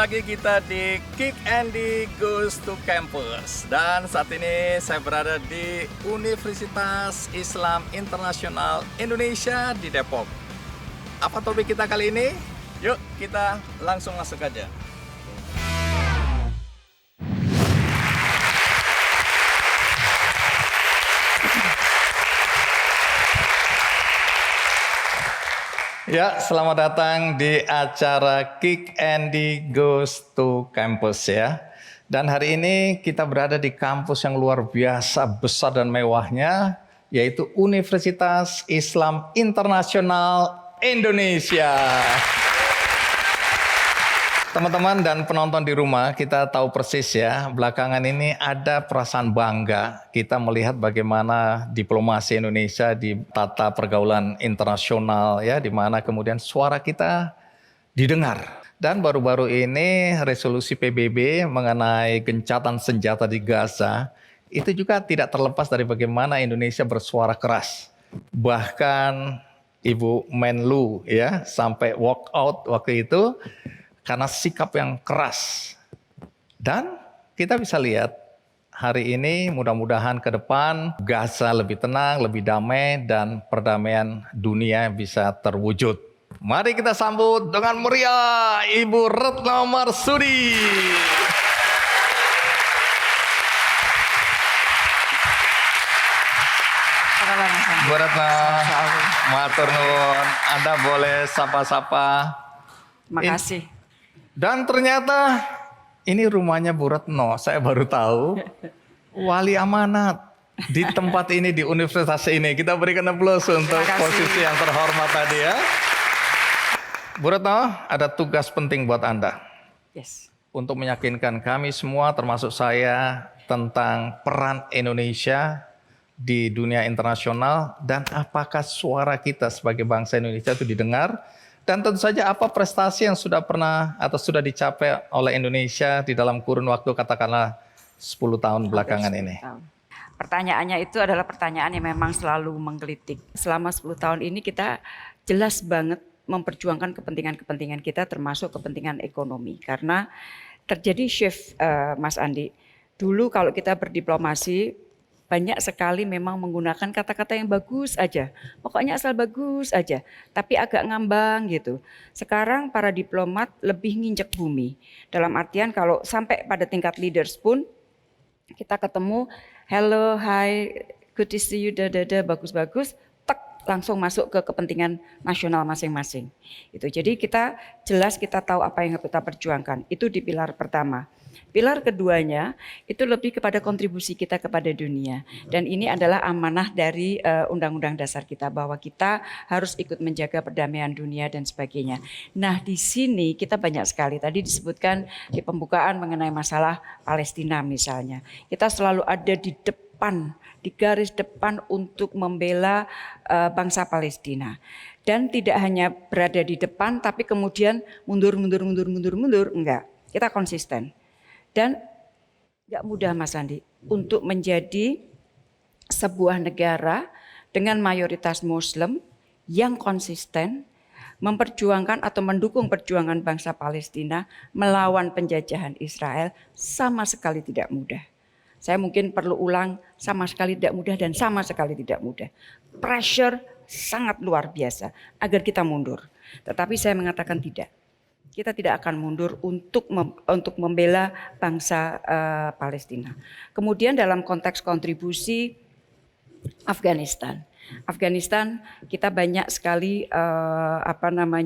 lagi kita di Kick Andy Goes to Campus. Dan saat ini saya berada di Universitas Islam Internasional Indonesia di Depok. Apa topik kita kali ini? Yuk kita langsung masuk aja. Ya, selamat datang di acara Kick Andy Goes to Campus ya. Dan hari ini kita berada di kampus yang luar biasa besar dan mewahnya, yaitu Universitas Islam Internasional Indonesia. Teman-teman dan penonton di rumah, kita tahu persis ya, belakangan ini ada perasaan bangga kita melihat bagaimana diplomasi Indonesia di tata pergaulan internasional ya, di mana kemudian suara kita didengar. Dan baru-baru ini resolusi PBB mengenai gencatan senjata di Gaza itu juga tidak terlepas dari bagaimana Indonesia bersuara keras. Bahkan Ibu Menlu ya sampai walk out waktu itu karena sikap yang keras. Dan kita bisa lihat hari ini mudah-mudahan ke depan Gaza lebih tenang, lebih damai, dan perdamaian dunia bisa terwujud. Mari kita sambut dengan meriah Ibu Retno Marsudi. Bu Retno, matur nuwun. Anda boleh sapa-sapa. Terima kasih. Dan ternyata ini rumahnya Bu Retno, saya baru tahu. Wali amanat di tempat ini, di universitas ini. Kita berikan aplaus untuk posisi yang terhormat tadi ya. Bu Retno, ada tugas penting buat Anda. Yes. Untuk meyakinkan kami semua, termasuk saya, tentang peran Indonesia di dunia internasional. Dan apakah suara kita sebagai bangsa Indonesia itu didengar. Dan tentu saja apa prestasi yang sudah pernah atau sudah dicapai oleh Indonesia di dalam kurun waktu katakanlah 10 tahun belakangan ini. Pertanyaannya itu adalah pertanyaan yang memang selalu menggelitik. Selama 10 tahun ini kita jelas banget memperjuangkan kepentingan-kepentingan kita termasuk kepentingan ekonomi. Karena terjadi shift Mas Andi. Dulu kalau kita berdiplomasi banyak sekali memang menggunakan kata-kata yang bagus aja. Pokoknya asal bagus aja. Tapi agak ngambang gitu. Sekarang para diplomat lebih nginjek bumi. Dalam artian kalau sampai pada tingkat leaders pun kita ketemu, hello, hi, good to see you, bagus-bagus. Tek, langsung masuk ke kepentingan nasional masing-masing. Itu. Jadi kita jelas kita tahu apa yang kita perjuangkan. Itu di pilar pertama. Pilar keduanya itu lebih kepada kontribusi kita kepada dunia. Dan ini adalah amanah dari Undang-Undang Dasar kita bahwa kita harus ikut menjaga perdamaian dunia dan sebagainya. Nah di sini kita banyak sekali, tadi disebutkan di pembukaan mengenai masalah Palestina misalnya. Kita selalu ada di depan, di garis depan untuk membela bangsa Palestina. Dan tidak hanya berada di depan tapi kemudian mundur, enggak. Kita konsisten. Dan gak mudah Mas Andi untuk menjadi sebuah negara dengan mayoritas Muslim yang konsisten memperjuangkan atau mendukung perjuangan bangsa Palestina melawan penjajahan Israel sama sekali tidak mudah. Saya mungkin perlu ulang, sama sekali tidak mudah dan sama sekali tidak mudah. Pressure sangat luar biasa agar kita mundur. Tetapi saya mengatakan tidak. Kita tidak akan mundur untuk membela bangsa Palestina. Kemudian dalam konteks kontribusi Afghanistan. Afghanistan kita banyak sekali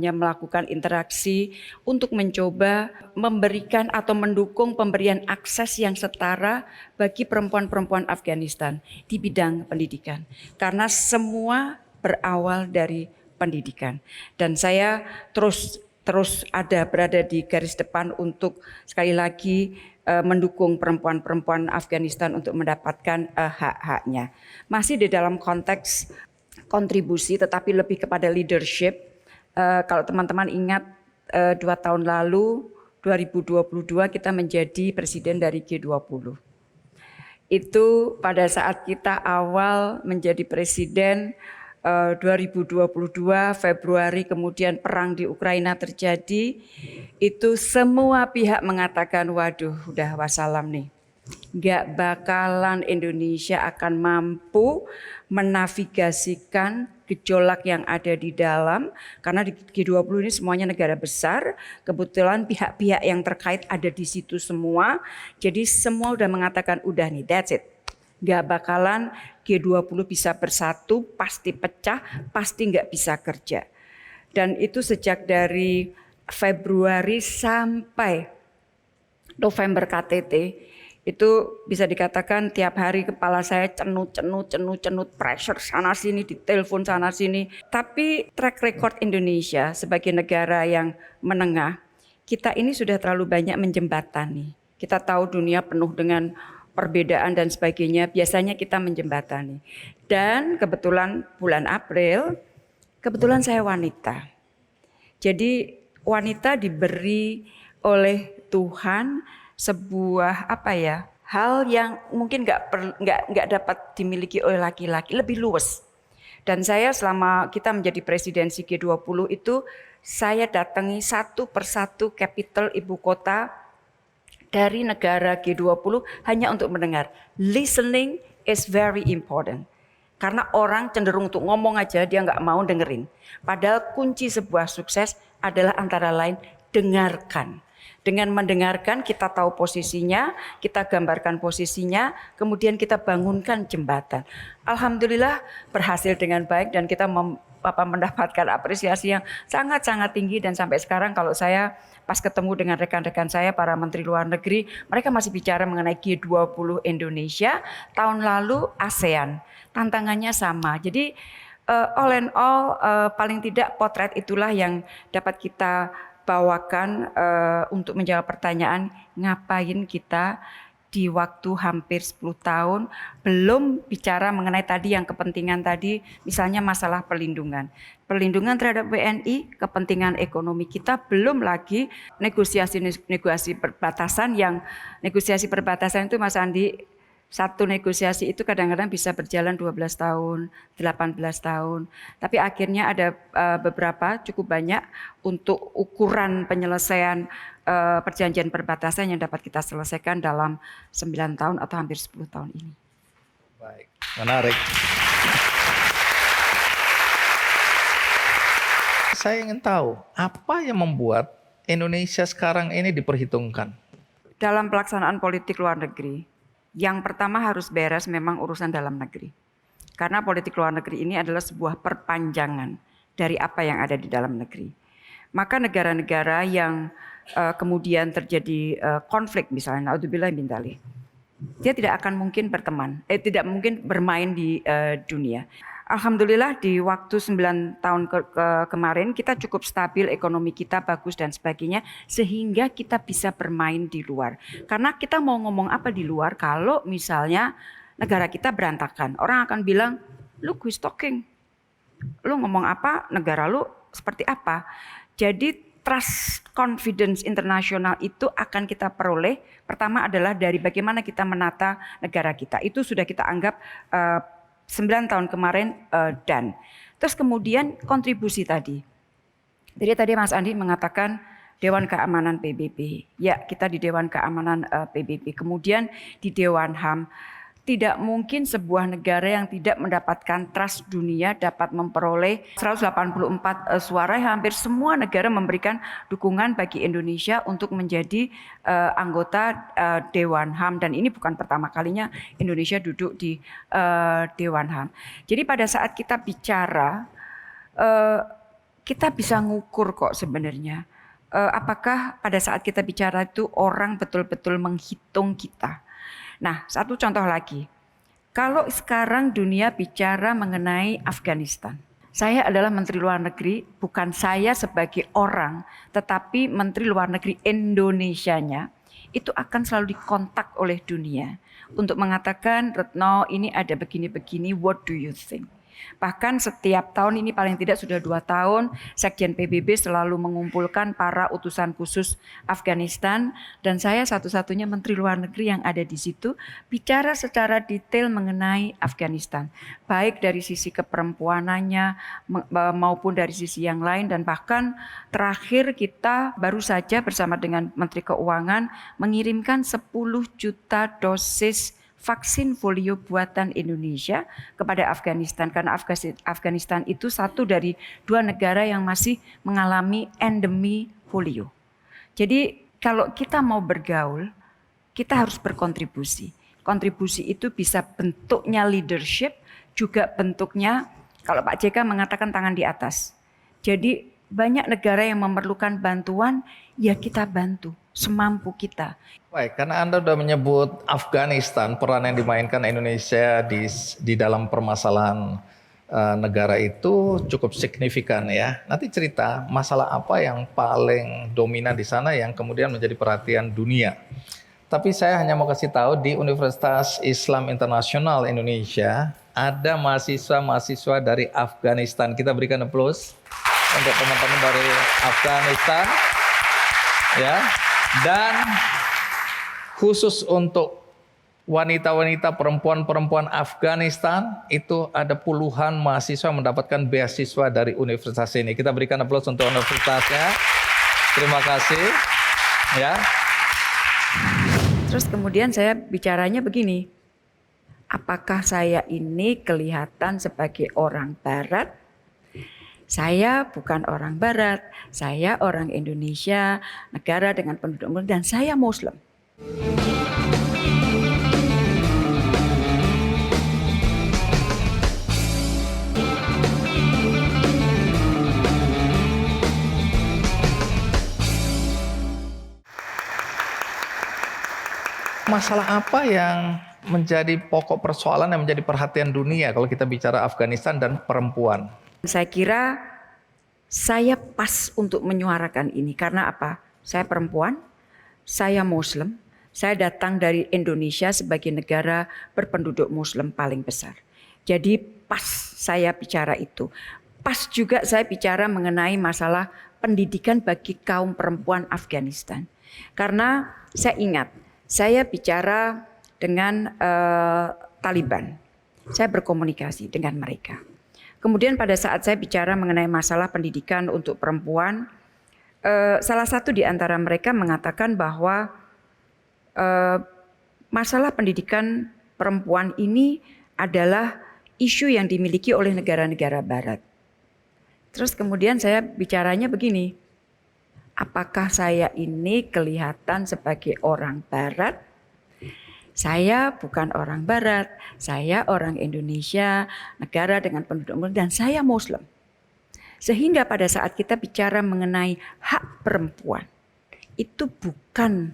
melakukan interaksi untuk mencoba memberikan atau mendukung pemberian akses yang setara bagi perempuan-perempuan Afghanistan di bidang pendidikan. Karena semua berawal dari pendidikan. Dan saya terus berada di garis depan untuk sekali lagi mendukung perempuan-perempuan Afghanistan untuk mendapatkan hak-haknya. Masih di dalam konteks kontribusi tetapi lebih kepada leadership. Kalau teman-teman ingat 2 tahun lalu 2022 kita menjadi presiden dari G20. Itu pada saat kita awal menjadi presiden 2022 Februari kemudian perang di Ukraina terjadi, itu semua pihak mengatakan waduh udah wassalam nih. Gak bakalan Indonesia akan mampu menavigasikan gejolak yang ada di dalam, karena di G20 ini semuanya negara besar, kebetulan pihak-pihak yang terkait ada di situ semua, jadi semua udah mengatakan udah nih, that's it. Gak bakalan G20 bisa bersatu, pasti pecah, pasti gak bisa kerja. Dan itu sejak dari Februari sampai November KTT, itu bisa dikatakan tiap hari kepala saya cenut, pressure sana sini, ditelepon sana sini. Tapi track record Indonesia sebagai negara yang menengah, kita ini sudah terlalu banyak menjembatani. Kita tahu dunia penuh dengan perbedaan dan sebagainya, biasanya kita menjembatani. Dan kebetulan bulan April, kebetulan saya wanita. Jadi wanita diberi oleh Tuhan sebuah hal yang mungkin nggak dapat dimiliki oleh laki-laki, lebih luas. Dan saya selama kita menjadi presidensi G20 itu saya datangi satu persatu capital ibu kota dari negara G20 hanya untuk mendengar. Listening is very important. Karena orang cenderung untuk ngomong aja, dia nggak mau dengerin. Padahal kunci sebuah sukses adalah antara lain dengarkan. Dengan mendengarkan kita tahu posisinya, kita gambarkan posisinya, kemudian kita bangunkan jembatan. Alhamdulillah berhasil dengan baik dan kita mendapatkan apresiasi yang sangat-sangat tinggi. Dan sampai sekarang kalau saya pas ketemu dengan rekan-rekan saya para menteri luar negeri, mereka masih bicara mengenai G20 Indonesia, tahun lalu ASEAN, tantangannya sama. Jadi all in all paling tidak potret itulah yang dapat kita bawakan untuk menjawab pertanyaan ngapain kita di waktu hampir 10 tahun belum bicara mengenai tadi yang kepentingan tadi, misalnya masalah perlindungan terhadap WNI, kepentingan ekonomi kita, belum lagi negosiasi perbatasan itu Mas Andi, satu negosiasi itu kadang-kadang bisa berjalan 12 tahun, 18 tahun. Tapi akhirnya ada beberapa cukup banyak untuk ukuran penyelesaian perjanjian perbatasan yang dapat kita selesaikan dalam 9 tahun atau hampir 10 tahun ini. Baik, menarik. Saya ingin tahu apa yang membuat Indonesia sekarang ini diperhitungkan dalam pelaksanaan politik luar negeri. Yang pertama harus beres memang urusan dalam negeri. Karena politik luar negeri ini adalah sebuah perpanjangan dari apa yang ada di dalam negeri. Maka negara-negara yang kemudian terjadi konflik misalnya, naudzubillah min dzalik, dia tidak akan mungkin tidak mungkin bermain di dunia. Alhamdulillah di waktu 9 tahun kemarin kita cukup stabil, ekonomi kita bagus dan sebagainya, sehingga kita bisa bermain di luar. Karena kita mau ngomong apa di luar kalau misalnya negara kita berantakan, orang akan bilang, lu who's talking? Lu ngomong apa, negara lu seperti apa? Jadi trust, confidence internasional itu akan kita peroleh. Pertama adalah dari bagaimana kita menata negara kita. Itu sudah kita anggap 9 tahun kemarin dan terus kemudian kontribusi tadi. Jadi tadi Mas Andi mengatakan Dewan Keamanan PBB. Ya, kita di Dewan Keamanan PBB. Kemudian di Dewan HAM. Tidak mungkin sebuah negara yang tidak mendapatkan trust dunia dapat memperoleh 184 suara. Hampir semua negara memberikan dukungan bagi Indonesia untuk menjadi anggota Dewan HAM. Dan ini bukan pertama kalinya Indonesia duduk di Dewan HAM. Jadi pada saat kita bicara, kita bisa ngukur kok sebenarnya. Apakah pada saat kita bicara itu orang betul-betul menghitung kita. Nah, satu contoh lagi. Kalau sekarang dunia bicara mengenai Afghanistan. Saya adalah Menteri Luar Negeri, bukan saya sebagai orang, tetapi Menteri Luar Negeri Indonesianya, itu akan selalu dikontak oleh dunia untuk mengatakan, Retno ini ada begini-begini, what do you think? Bahkan setiap tahun ini paling tidak sudah 2 tahun, Sekjen PBB selalu mengumpulkan para utusan khusus Afghanistan dan saya satu-satunya Menteri Luar Negeri yang ada di situ bicara secara detail mengenai Afghanistan. Baik dari sisi keperempuanannya maupun dari sisi yang lain dan bahkan terakhir kita baru saja bersama dengan Menteri Keuangan mengirimkan 10 juta dosis vaksin polio buatan Indonesia kepada Afghanistan karena Afghanistan itu satu dari 2 negara yang masih mengalami endemi polio. Jadi kalau kita mau bergaul, kita harus berkontribusi. Kontribusi itu bisa bentuknya leadership, juga bentuknya kalau Pak JK mengatakan tangan di atas. Jadi banyak negara yang memerlukan bantuan, ya kita bantu semampu kita. Baik, karena Anda sudah menyebut Afghanistan, peran yang dimainkan Indonesia di dalam permasalahan negara itu cukup signifikan ya. Nanti cerita masalah apa yang paling dominan di sana yang kemudian menjadi perhatian dunia. Tapi saya hanya mau kasih tahu di Universitas Islam Internasional Indonesia ada mahasiswa-mahasiswa dari Afghanistan. Kita berikan aplaus untuk teman-teman dari Afghanistan ya. Dan khusus untuk wanita-wanita, perempuan-perempuan Afghanistan itu ada puluhan mahasiswa mendapatkan beasiswa dari universitas ini. Kita berikan aplaus untuk universitasnya. Terima kasih. Ya. Terus kemudian saya bicaranya begini. Apakah saya ini kelihatan sebagai orang barat? Saya bukan orang barat, saya orang Indonesia, negara dengan penduduk muslim dan saya Muslim. Masalah apa yang menjadi pokok persoalan yang menjadi perhatian dunia kalau kita bicara Afghanistan dan perempuan? Saya kira saya pas untuk menyuarakan ini karena apa? Saya perempuan, saya Muslim, saya datang dari Indonesia sebagai negara berpenduduk Muslim paling besar. Jadi pas saya bicara itu. Pas juga saya bicara mengenai masalah pendidikan bagi kaum perempuan Afghanistan. Karena saya ingat, saya bicara dengan Taliban. Saya berkomunikasi dengan mereka. Kemudian pada saat saya bicara mengenai masalah pendidikan untuk perempuan, salah satu di antara mereka mengatakan bahwa masalah pendidikan perempuan ini adalah isu yang dimiliki oleh negara-negara barat. Terus kemudian saya bicaranya begini, apakah saya ini kelihatan sebagai orang barat? Saya bukan orang barat, saya orang Indonesia, negara dengan penduduk muslim dan saya Muslim. Sehingga pada saat kita bicara mengenai hak perempuan, itu bukan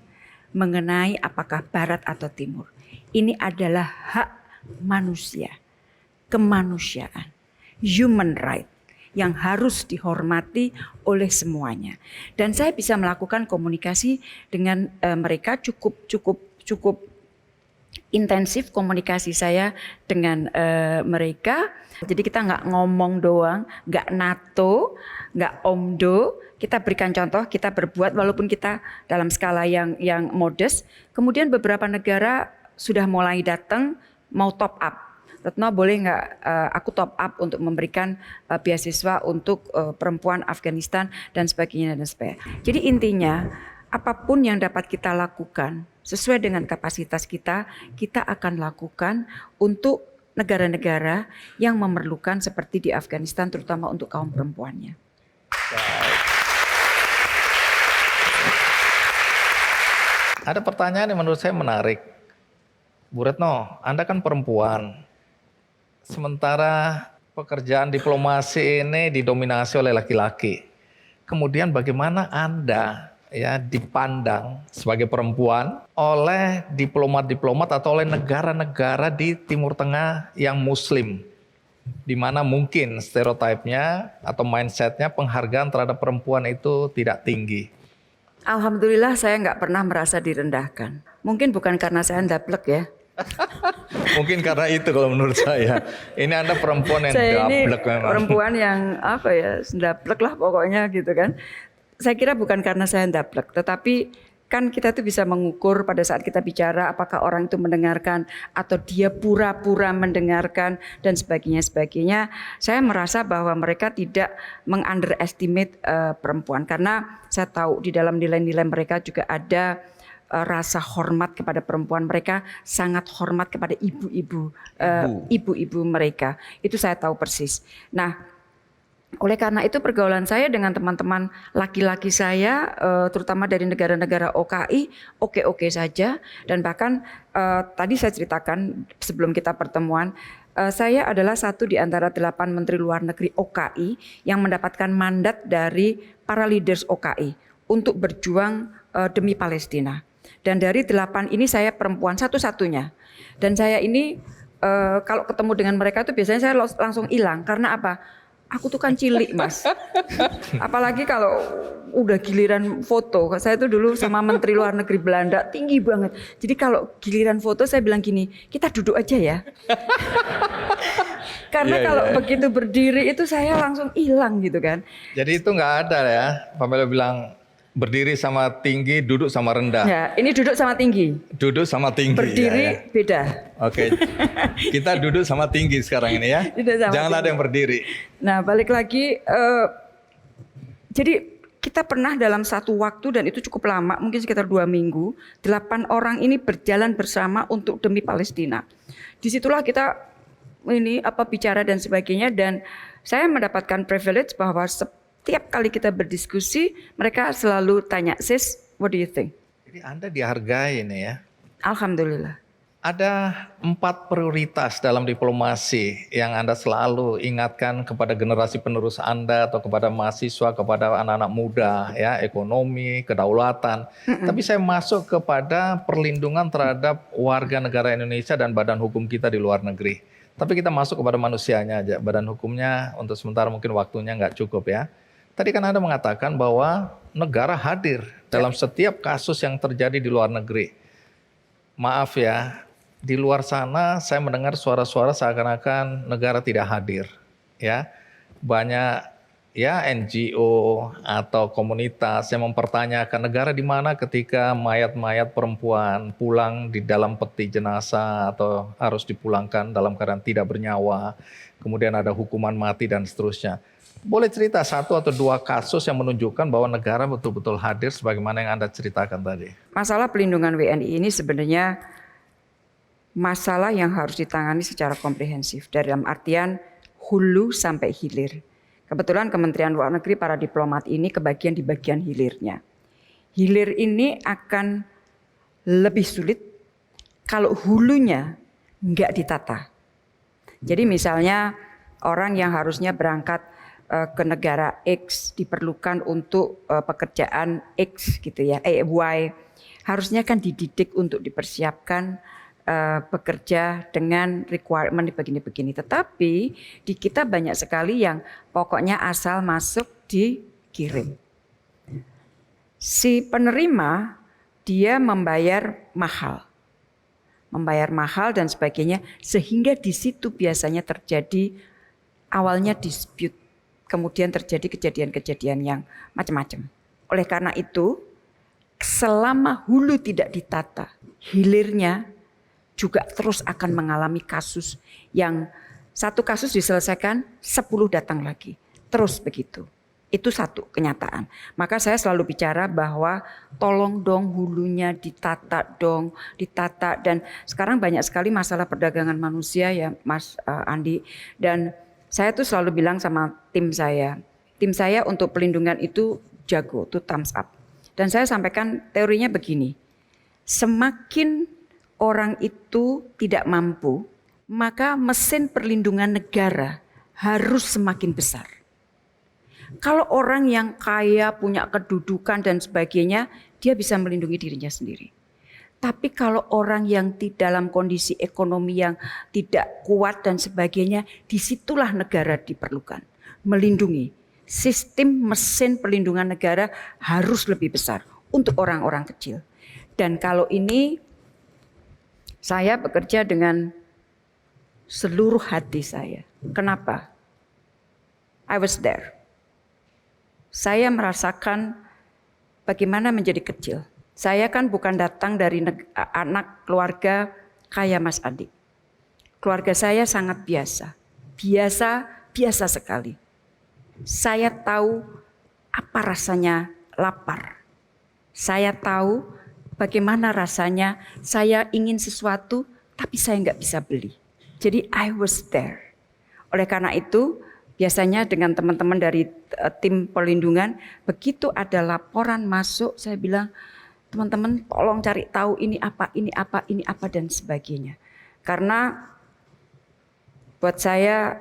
mengenai apakah barat atau timur. Ini adalah hak manusia, kemanusiaan, human right yang harus dihormati oleh semuanya. Dan saya bisa melakukan komunikasi dengan mereka cukup intensif komunikasi saya dengan mereka. Jadi kita nggak ngomong doang, nggak NATO, nggak OMDO. Kita berikan contoh, kita berbuat walaupun kita dalam skala yang modest. Kemudian beberapa negara sudah mulai datang mau top up. Retno boleh nggak aku top up untuk memberikan beasiswa untuk perempuan Afghanistan dan sebagainya dan sebagainya. Jadi intinya apapun yang dapat kita lakukan sesuai dengan kapasitas kita, kita akan lakukan untuk negara-negara yang memerlukan seperti di Afghanistan terutama untuk kaum perempuannya. Ada pertanyaan yang menurut saya menarik. Bu Retno, Anda kan perempuan. Sementara pekerjaan diplomasi ini didominasi oleh laki-laki. Kemudian bagaimana Anda ya dipandang sebagai perempuan oleh diplomat-diplomat atau oleh negara-negara di Timur Tengah yang Muslim, di mana mungkin stereotipnya atau mindsetnya penghargaan terhadap perempuan itu tidak tinggi. Alhamdulillah saya nggak pernah merasa direndahkan. Mungkin bukan karena saya ndablek ya, Mungkin karena itu kalau menurut saya. Ini Anda perempuan yang Saya ini daplek memang. perempuan yang apa ya, sendaplek lah pokoknya gitu kan. Saya kira bukan karena saya sendaplek, tetapi kan kita tuh bisa mengukur pada saat kita bicara apakah orang itu mendengarkan atau dia pura-pura mendengarkan dan sebagainya. Saya merasa bahwa mereka tidak mengunderestimate perempuan, karena saya tahu di dalam nilai-nilai mereka juga ada rasa hormat kepada perempuan. Mereka sangat hormat kepada ibu-ibu mereka. Itu saya tahu persis. Nah, oleh karena itu pergaulan saya dengan teman-teman laki-laki saya, terutama dari negara-negara OKI, oke-oke saja. Dan bahkan tadi saya ceritakan sebelum kita pertemuan, saya adalah satu di antara 8 menteri luar negeri OKI yang mendapatkan mandat dari para leaders OKI untuk berjuang demi Palestina. Dan dari 8 ini saya perempuan satu-satunya. Dan saya ini kalau ketemu dengan mereka tuh biasanya saya langsung hilang. Karena apa? Aku tuh kan cilik, Mas. Apalagi kalau udah giliran foto. Saya tuh dulu sama Menteri Luar Negeri Belanda tinggi banget. Jadi kalau giliran foto saya bilang gini, kita duduk aja ya. Karena kalau begitu berdiri itu saya langsung hilang gitu kan. Jadi itu nggak ada ya. Pamela bilang berdiri sama tinggi, duduk sama rendah. Ya, ini duduk sama tinggi. Duduk sama tinggi. Berdiri beda. Oke, kita duduk sama tinggi sekarang ini ya. Jangan ada yang berdiri. Nah, balik lagi. Jadi kita pernah dalam satu waktu, dan itu cukup lama, mungkin sekitar 2 minggu, 8 orang ini berjalan bersama untuk demi Palestina. Disitulah kita bicara dan sebagainya, dan saya mendapatkan privilege bahwa setiap kali kita berdiskusi, mereka selalu tanya, "Sis, what do you think?" Jadi Anda dihargai nih ya. Alhamdulillah. Ada 4 prioritas dalam diplomasi yang Anda selalu ingatkan kepada generasi penerus Anda atau kepada mahasiswa, kepada anak-anak muda, ya, ekonomi, kedaulatan. Tapi saya masuk kepada perlindungan terhadap warga negara Indonesia dan badan hukum kita di luar negeri. Tapi kita masuk kepada manusianya aja, badan hukumnya untuk sementara mungkin waktunya nggak cukup ya. Tadi kan Anda mengatakan bahwa negara hadir dalam setiap kasus yang terjadi di luar negeri. Maaf ya, di luar sana saya mendengar suara-suara seakan-akan negara tidak hadir. Ya, banyak ya NGO atau komunitas yang mempertanyakan negara di mana ketika mayat-mayat perempuan pulang di dalam peti jenazah atau harus dipulangkan dalam keadaan tidak bernyawa. Kemudian ada hukuman mati dan seterusnya. Boleh cerita 1 atau 2 kasus yang menunjukkan bahwa negara betul-betul hadir sebagaimana yang Anda ceritakan tadi? Masalah pelindungan WNI ini sebenarnya masalah yang harus ditangani secara komprehensif, dalam artian hulu sampai hilir. Kebetulan Kementerian Luar Negeri, para diplomat ini kebagian di bagian hilirnya. Hilir ini akan lebih sulit kalau hulunya nggak ditata. Jadi misalnya orang yang harusnya berangkat ke negara X diperlukan untuk pekerjaan X gitu ya, Y, harusnya kan dididik untuk dipersiapkan bekerja dengan requirement begini-begini. Tetapi di kita banyak sekali yang pokoknya asal masuk dikirim. Si penerima dia membayar mahal dan sebagainya, sehingga di situ biasanya terjadi awalnya dispute. Kemudian terjadi kejadian-kejadian yang macam-macam. Oleh karena itu, selama hulu tidak ditata, hilirnya juga terus akan mengalami kasus yang satu kasus diselesaikan, 10 datang lagi. Terus begitu. Itu satu kenyataan. Maka saya selalu bicara bahwa tolong dong hulunya ditata dong, ditata. Dan sekarang banyak sekali masalah perdagangan manusia ya Mas Andi. Dan saya tuh selalu bilang sama tim saya untuk pelindungan itu jago, tuh thumbs up. Dan saya sampaikan teorinya begini, semakin orang itu tidak mampu, maka mesin perlindungan negara harus semakin besar. Kalau orang yang kaya, punya kedudukan dan sebagainya, dia bisa melindungi dirinya sendiri. Tapi kalau orang yang dalam kondisi ekonomi yang tidak kuat dan sebagainya, disitulah negara diperlukan. Melindungi. Sistem mesin perlindungan negara harus lebih besar untuk orang-orang kecil. Dan kalau ini Saya bekerja dengan seluruh hati saya. Kenapa? I was there. Saya merasakan bagaimana menjadi kecil. Saya kan bukan datang dari anak keluarga kaya Mas Andi. Keluarga saya sangat biasa. Biasa sekali. Saya tahu apa rasanya lapar. Saya tahu bagaimana rasanya saya ingin sesuatu tapi saya nggak bisa beli. Jadi I was there. Oleh karena itu biasanya dengan teman-teman dari tim perlindungan, begitu ada laporan masuk, saya bilang, teman-teman tolong cari tahu ini apa dan sebagainya. Karena buat saya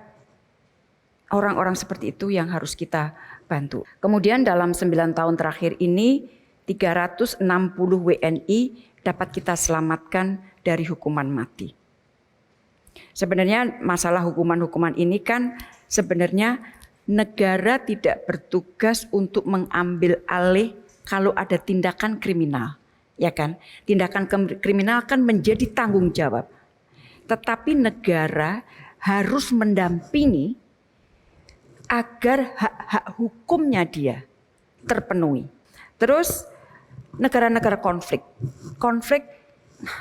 orang-orang seperti itu yang harus kita bantu. Kemudian dalam 9 tahun terakhir ini 360 WNI dapat kita selamatkan dari hukuman mati. Sebenarnya masalah hukuman-hukuman ini kan sebenarnya negara tidak bertugas untuk mengambil alih kalau ada tindakan kriminal, ya kan? Tindakan kriminal kan menjadi tanggung jawab. Tetapi negara harus mendampingi agar hak-hak hukumnya dia terpenuhi. Terus negara-negara konflik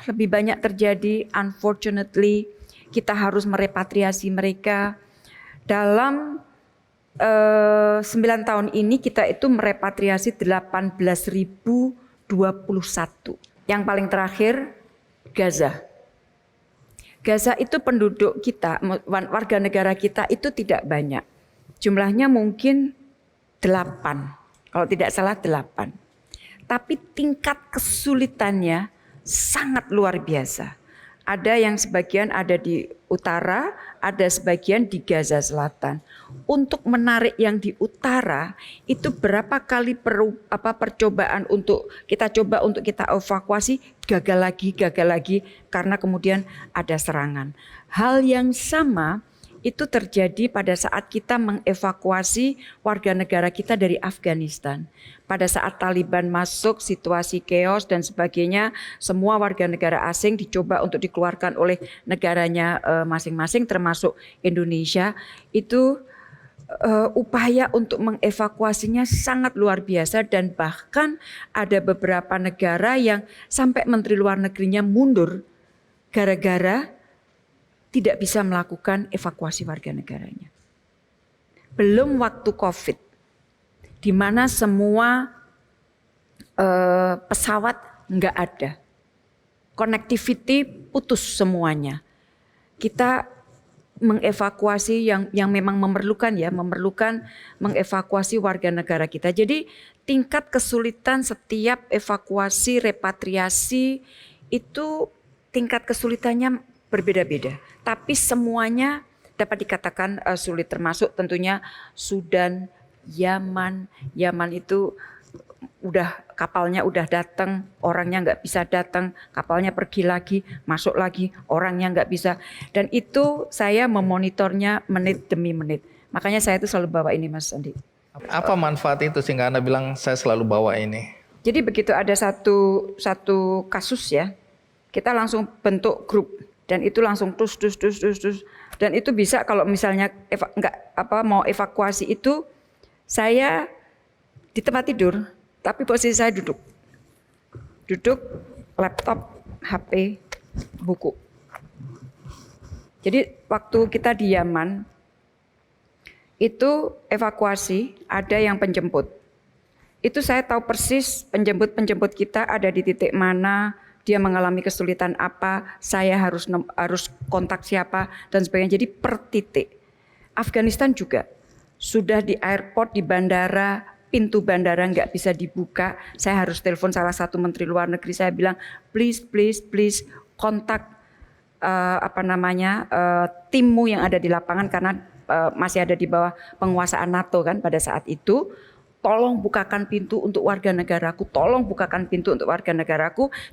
lebih banyak terjadi, unfortunately kita harus merepatriasi mereka. Dalam 9 tahun ini kita itu merepatriasi 18.021. Yang paling terakhir Gaza. Gaza itu penduduk kita, warga negara kita itu tidak banyak. Jumlahnya mungkin 8, kalau tidak salah 8. Tapi tingkat kesulitannya sangat luar biasa. Ada yang sebagian ada di utara, ada sebagian di Gaza Selatan. Untuk menarik yang di utara itu berapa kali percobaan untuk kita evakuasi, gagal lagi karena kemudian ada serangan. Hal yang sama itu terjadi pada saat kita mengevakuasi warga negara kita dari Afghanistan. Pada saat Taliban masuk, situasi chaos dan sebagainya, semua warga negara asing dicoba untuk dikeluarkan oleh negaranya masing-masing termasuk Indonesia. Itu upaya untuk mengevakuasinya sangat luar biasa dan bahkan ada beberapa negara yang sampai menteri luar negerinya mundur gara-gara tidak bisa melakukan evakuasi warga negaranya. Belum waktu COVID, di mana semua pesawat nggak ada, connectivity putus semuanya. Kita mengevakuasi yang memang memerlukan mengevakuasi warga negara kita. Jadi tingkat kesulitan setiap evakuasi, repatriasi itu tingkat kesulitannya berbeda-beda. Tapi semuanya dapat dikatakan sulit, termasuk tentunya Sudan, Yaman. Yaman itu kapalnya udah datang, orangnya nggak bisa datang, kapalnya pergi lagi, masuk lagi, orangnya nggak bisa. Dan itu saya memonitornya menit demi menit. Makanya saya itu selalu bawa ini, Mas Andi. Apa manfaat itu sehingga Anda bilang saya selalu bawa ini? Jadi begitu ada satu kasus ya, kita langsung bentuk grup. Dan itu langsung tus. Dan itu bisa kalau misalnya mau evakuasi itu, saya di tempat tidur, tapi posisi saya duduk, laptop, HP, buku. Jadi waktu kita di Yaman, itu evakuasi ada yang penjemput. Itu saya tahu persis penjemput kita ada di titik mana, dia mengalami kesulitan apa, saya harus kontak siapa dan sebagainya. Jadi per titik. Afghanistan juga sudah di airport, di bandara, pintu bandara nggak bisa dibuka. Saya harus telepon salah satu menteri luar negeri. Saya bilang please kontak timmu yang ada di lapangan karena masih ada di bawah penguasaan NATO kan pada saat itu. Tolong bukakan pintu untuk warga negaraku,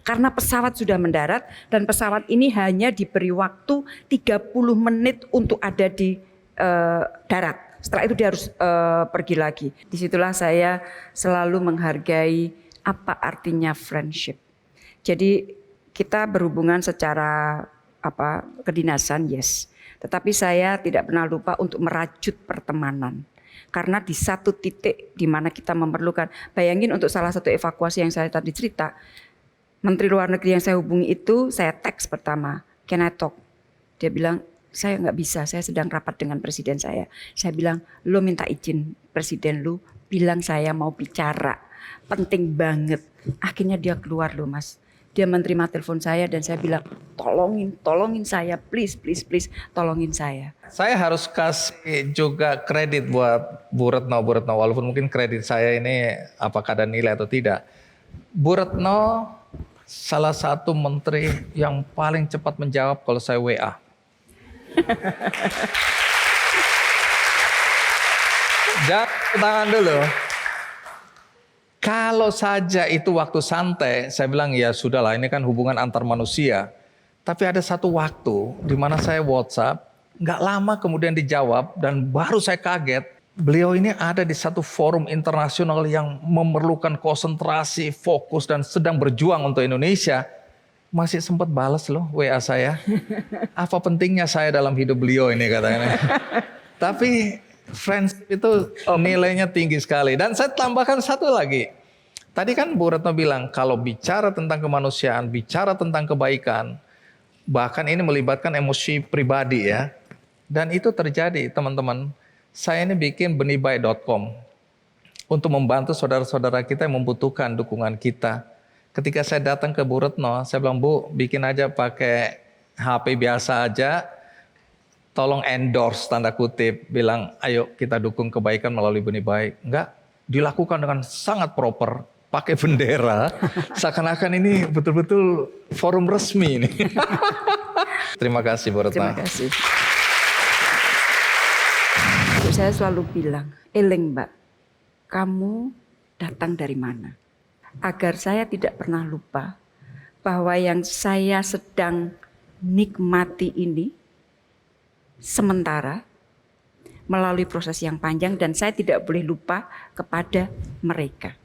karena pesawat sudah mendarat dan pesawat ini hanya diberi waktu 30 menit untuk ada di darat. Setelah itu dia harus pergi lagi. Disitulah saya selalu menghargai apa artinya friendship. Jadi kita berhubungan secara kedinasan, yes. Tetapi saya tidak pernah lupa untuk merajut pertemanan. Karena di satu titik di mana kita memerlukan, bayangin untuk salah satu evakuasi yang saya tadi cerita, Menteri Luar Negeri yang saya hubungi itu, saya teks pertama, can I talk? Dia bilang, saya nggak bisa, saya sedang rapat dengan presiden saya. Saya bilang, lo minta izin presiden lu, bilang saya mau bicara, penting banget. Akhirnya dia keluar loh mas. Dia menerima telepon saya dan saya bilang, tolongin saya, please, tolongin saya. Saya harus kasih juga kredit buat Bu Retno, walaupun mungkin kredit saya ini apakah ada nilai atau tidak. Bu Retno salah satu menteri yang paling cepat menjawab kalau saya WA. Jangan tangan dulu. Kalau saja itu waktu santai, saya bilang ya sudahlah, ini kan hubungan antar manusia. Tapi ada satu waktu di mana saya WhatsApp, nggak lama kemudian dijawab dan baru saya kaget. Beliau ini ada di satu forum internasional yang memerlukan konsentrasi, fokus dan sedang berjuang untuk Indonesia. Masih sempat balas loh WA saya. Apa pentingnya saya dalam hidup beliau ini katanya. Tapi friendship itu nilainya tinggi sekali. Dan saya tambahkan satu lagi. Tadi kan Bu Retno bilang kalau bicara tentang kemanusiaan, bicara tentang kebaikan, bahkan ini melibatkan emosi pribadi ya. Dan itu terjadi teman-teman. Saya ini bikin benihbaik.com untuk membantu saudara-saudara kita yang membutuhkan dukungan kita. Ketika saya datang ke Bu Retno, saya bilang, Bu, bikin aja pakai HP biasa aja. Tolong endorse tanda kutip, bilang ayo kita dukung kebaikan melalui Benih Baik. Enggak, dilakukan dengan sangat proper, pakai bendera, seakan-akan ini betul-betul forum resmi ini. Terima kasih Bu Retno. Terima kasih. Saya selalu bilang, eling Mbak, kamu datang dari mana? Agar saya tidak pernah lupa bahwa yang saya sedang nikmati ini sementara melalui proses yang panjang dan saya tidak boleh lupa kepada mereka.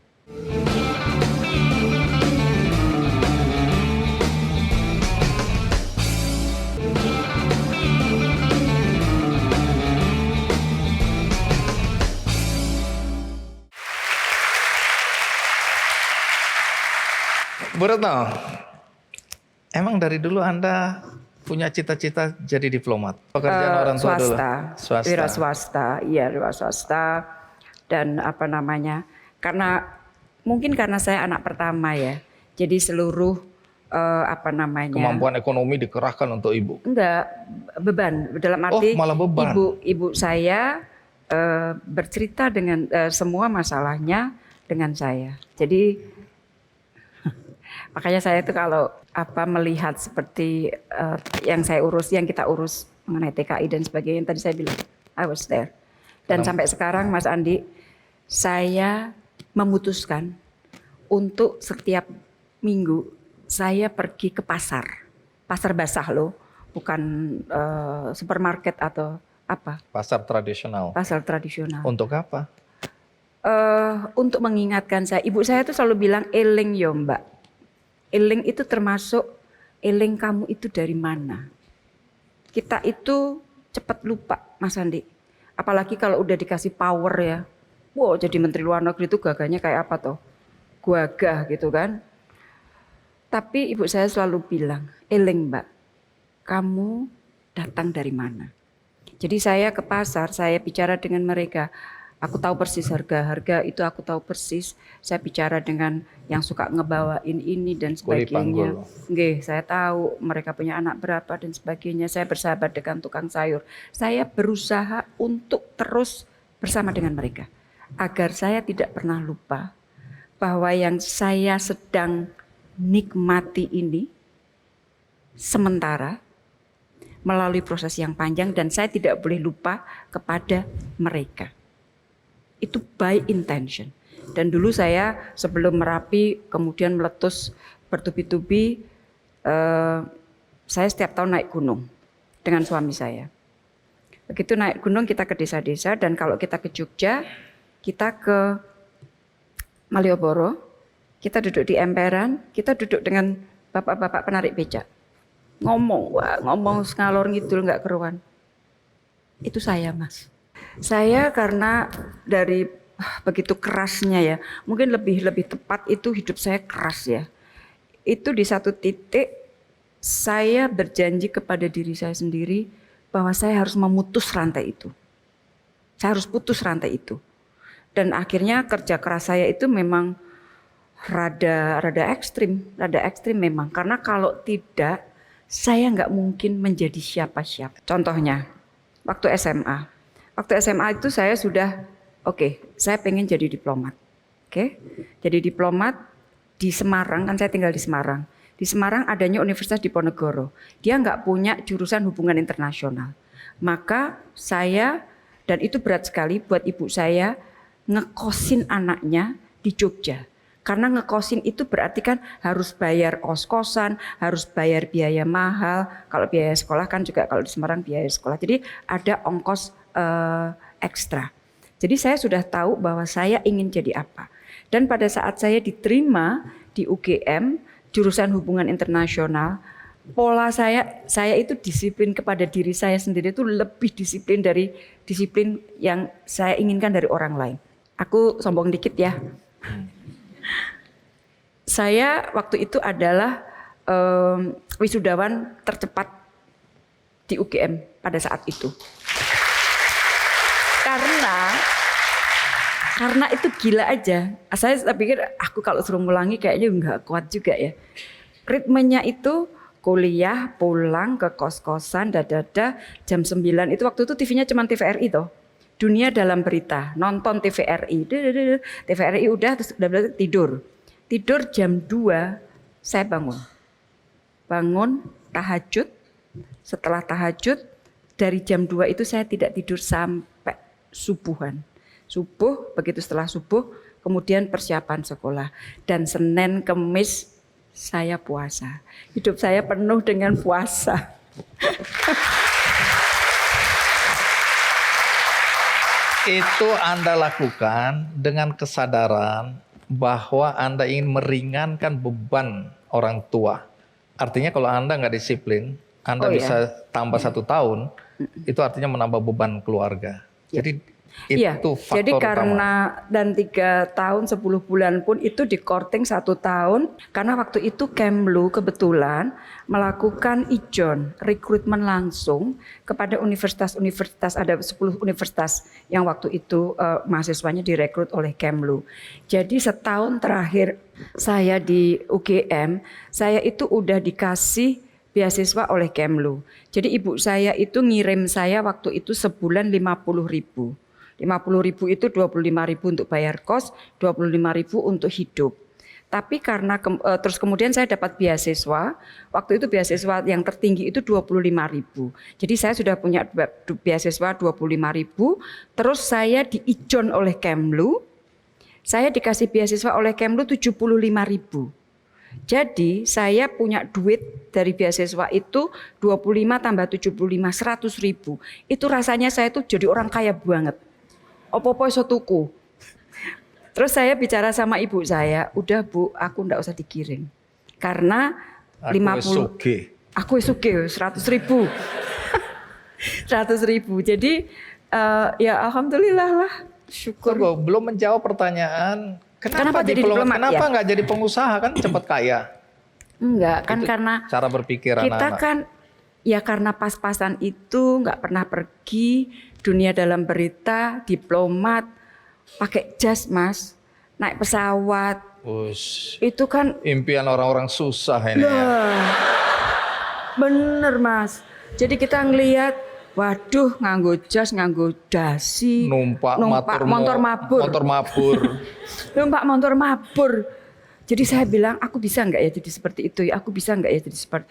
Bu Retno, emang dari dulu Anda punya cita-cita jadi diplomat? Pekerjaan orang tua dulu? Swasta. Wira swasta, iya wira swasta. Dan karena saya anak pertama ya, jadi seluruh kemampuan ekonomi dikerahkan untuk ibu? Enggak, beban. Dalam arti malah beban. Ibu saya bercerita dengan semua masalahnya dengan saya. Jadi makanya saya itu kalau melihat seperti yang kita urus mengenai TKI dan sebagainya, tadi saya bilang I was there. Dan sampai sekarang Mas Andi, saya memutuskan untuk setiap minggu saya pergi ke pasar basah loh, bukan supermarket atau apa. Pasar tradisional. Pasar tradisional. Untuk apa? Untuk mengingatkan saya, ibu saya itu selalu bilang eling yo Mbak. Eling itu termasuk eling kamu itu dari mana. Kita itu cepat lupa Mas Andi. Apalagi kalau udah dikasih power ya. Wow, jadi Menteri Luar Negeri itu gagahnya kayak apa toh? Gagah gitu kan. Tapi ibu saya selalu bilang, eling Mbak, kamu datang dari mana. Jadi saya ke pasar, saya bicara dengan mereka. Aku tahu persis harga itu aku tahu persis. Saya bicara dengan yang suka ngebawain ini dan sebagainya. Nggih, saya tahu mereka punya anak berapa dan sebagainya. Saya bersahabat dengan tukang sayur. Saya berusaha untuk terus bersama dengan mereka. Agar saya tidak pernah lupa bahwa yang saya sedang nikmati ini sementara melalui proses yang panjang dan saya tidak boleh lupa kepada mereka. Itu by intention. Dan dulu saya sebelum Merapi kemudian meletus bertubi-tubi, saya setiap tahun naik gunung dengan suami saya. Begitu naik gunung kita ke desa-desa dan kalau kita ke Jogja, kita ke Malioboro, kita duduk di emperan, kita duduk dengan bapak-bapak penarik becak. Ngomong ngalor ngidul nggak keruan. Itu saya, Mas. Saya karena dari begitu kerasnya ya, mungkin lebih tepat itu hidup saya keras ya. Itu di satu titik saya berjanji kepada diri saya sendiri bahwa saya harus memutus rantai itu. Saya harus putus rantai itu. Dan akhirnya kerja keras saya itu memang rada ekstrim memang. Karena kalau tidak, saya nggak mungkin menjadi siapa-siapa. Contohnya, waktu SMA. Waktu SMA itu saya sudah, saya pengen jadi diplomat. Jadi diplomat di Semarang, kan saya tinggal di Semarang. Di Semarang adanya Universitas Diponegoro. Dia nggak punya jurusan hubungan internasional. Maka saya, dan itu berat sekali buat ibu saya, ngekosin anaknya di Jogja. Karena ngekosin itu berarti kan harus bayar kos-kosan, harus bayar biaya mahal. Kalau biaya sekolah kan juga kalau di Semarang biaya sekolah. Jadi ada ongkos ekstra. Jadi saya sudah tahu bahwa saya ingin jadi apa. Dan pada saat saya diterima di UGM, jurusan hubungan internasional, pola saya itu disiplin kepada diri saya sendiri itu lebih disiplin dari disiplin yang saya inginkan dari orang lain. Aku sombong dikit ya. Saya waktu itu adalah wisudawan tercepat di UGM pada saat itu. Karena itu gila aja. Saya pikir aku kalau suruh ngulangi kayaknya nggak kuat juga ya. Ritmenya itu kuliah, pulang ke kos-kosan, jam 9. Itu waktu itu TV-nya cuma TVRI toh. Dunia dalam berita, nonton TVRI. TVRI udah tidur. Tidur jam 2 saya bangun. Bangun tahajud. Setelah tahajud dari jam 2 itu saya tidak tidur sampai subuhan. Subuh, begitu setelah subuh kemudian persiapan sekolah. Dan Senin Kemis saya puasa. Hidup saya penuh dengan puasa. Itu Anda lakukan dengan kesadaran bahwa Anda ingin meringankan beban orang tua. Artinya kalau Anda nggak disiplin, Anda bisa tambah 1 tahun, itu artinya menambah beban keluarga. Jadi itu faktor jadi karena utama. Dan 3 tahun 10 bulan pun itu di korting 1 tahun. Karena waktu itu Kemlu kebetulan melakukan ijon, rekrutmen langsung kepada universitas-universitas. Ada 10 universitas yang waktu itu mahasiswanya direkrut oleh Kemlu. Jadi setahun terakhir saya di UGM, saya itu udah dikasih beasiswa oleh Kemlu. Jadi ibu saya itu ngirim saya waktu itu sebulan 50.000. 50.000 itu 25.000 untuk bayar kos, 25.000 untuk hidup. Tapi karena terus kemudian saya dapat beasiswa, waktu itu beasiswa yang tertinggi itu 25.000. Jadi saya sudah punya beasiswa 25.000, terus saya diijon oleh Kemlu. Saya dikasih beasiswa oleh Kemlu 75.000. Jadi saya punya duit dari beasiswa itu 25 tambah 75, 100.000. Itu rasanya saya tuh jadi orang kaya banget. Opo-opo iso tuku. Terus saya bicara sama ibu saya, udah Bu, aku ndak usah dikirim. Karena 50. Aku suge 100.000. 100.000. Jadi ya alhamdulillah lah, syukur. Belum menjawab pertanyaan. Kenapa jadi diplomat? Kenapa nggak jadi pengusaha, kan cepat kaya? Enggak, kan itu karena cara berpikir kita anak-anak. kan ya karena pas-pasan itu nggak pernah pergi dunia dalam berita, diplomat, pakai jas Mas, naik pesawat. Itu kan impian orang-orang susah ini ya. Bener Mas. Jadi kita ngelihat, waduh nganggo jas, nganggo dasi, numpak motor mabur. Numpak motor mabur. Jadi saya bilang, aku bisa nggak ya jadi seperti itu ya? Aku bisa nggak ya jadi seperti.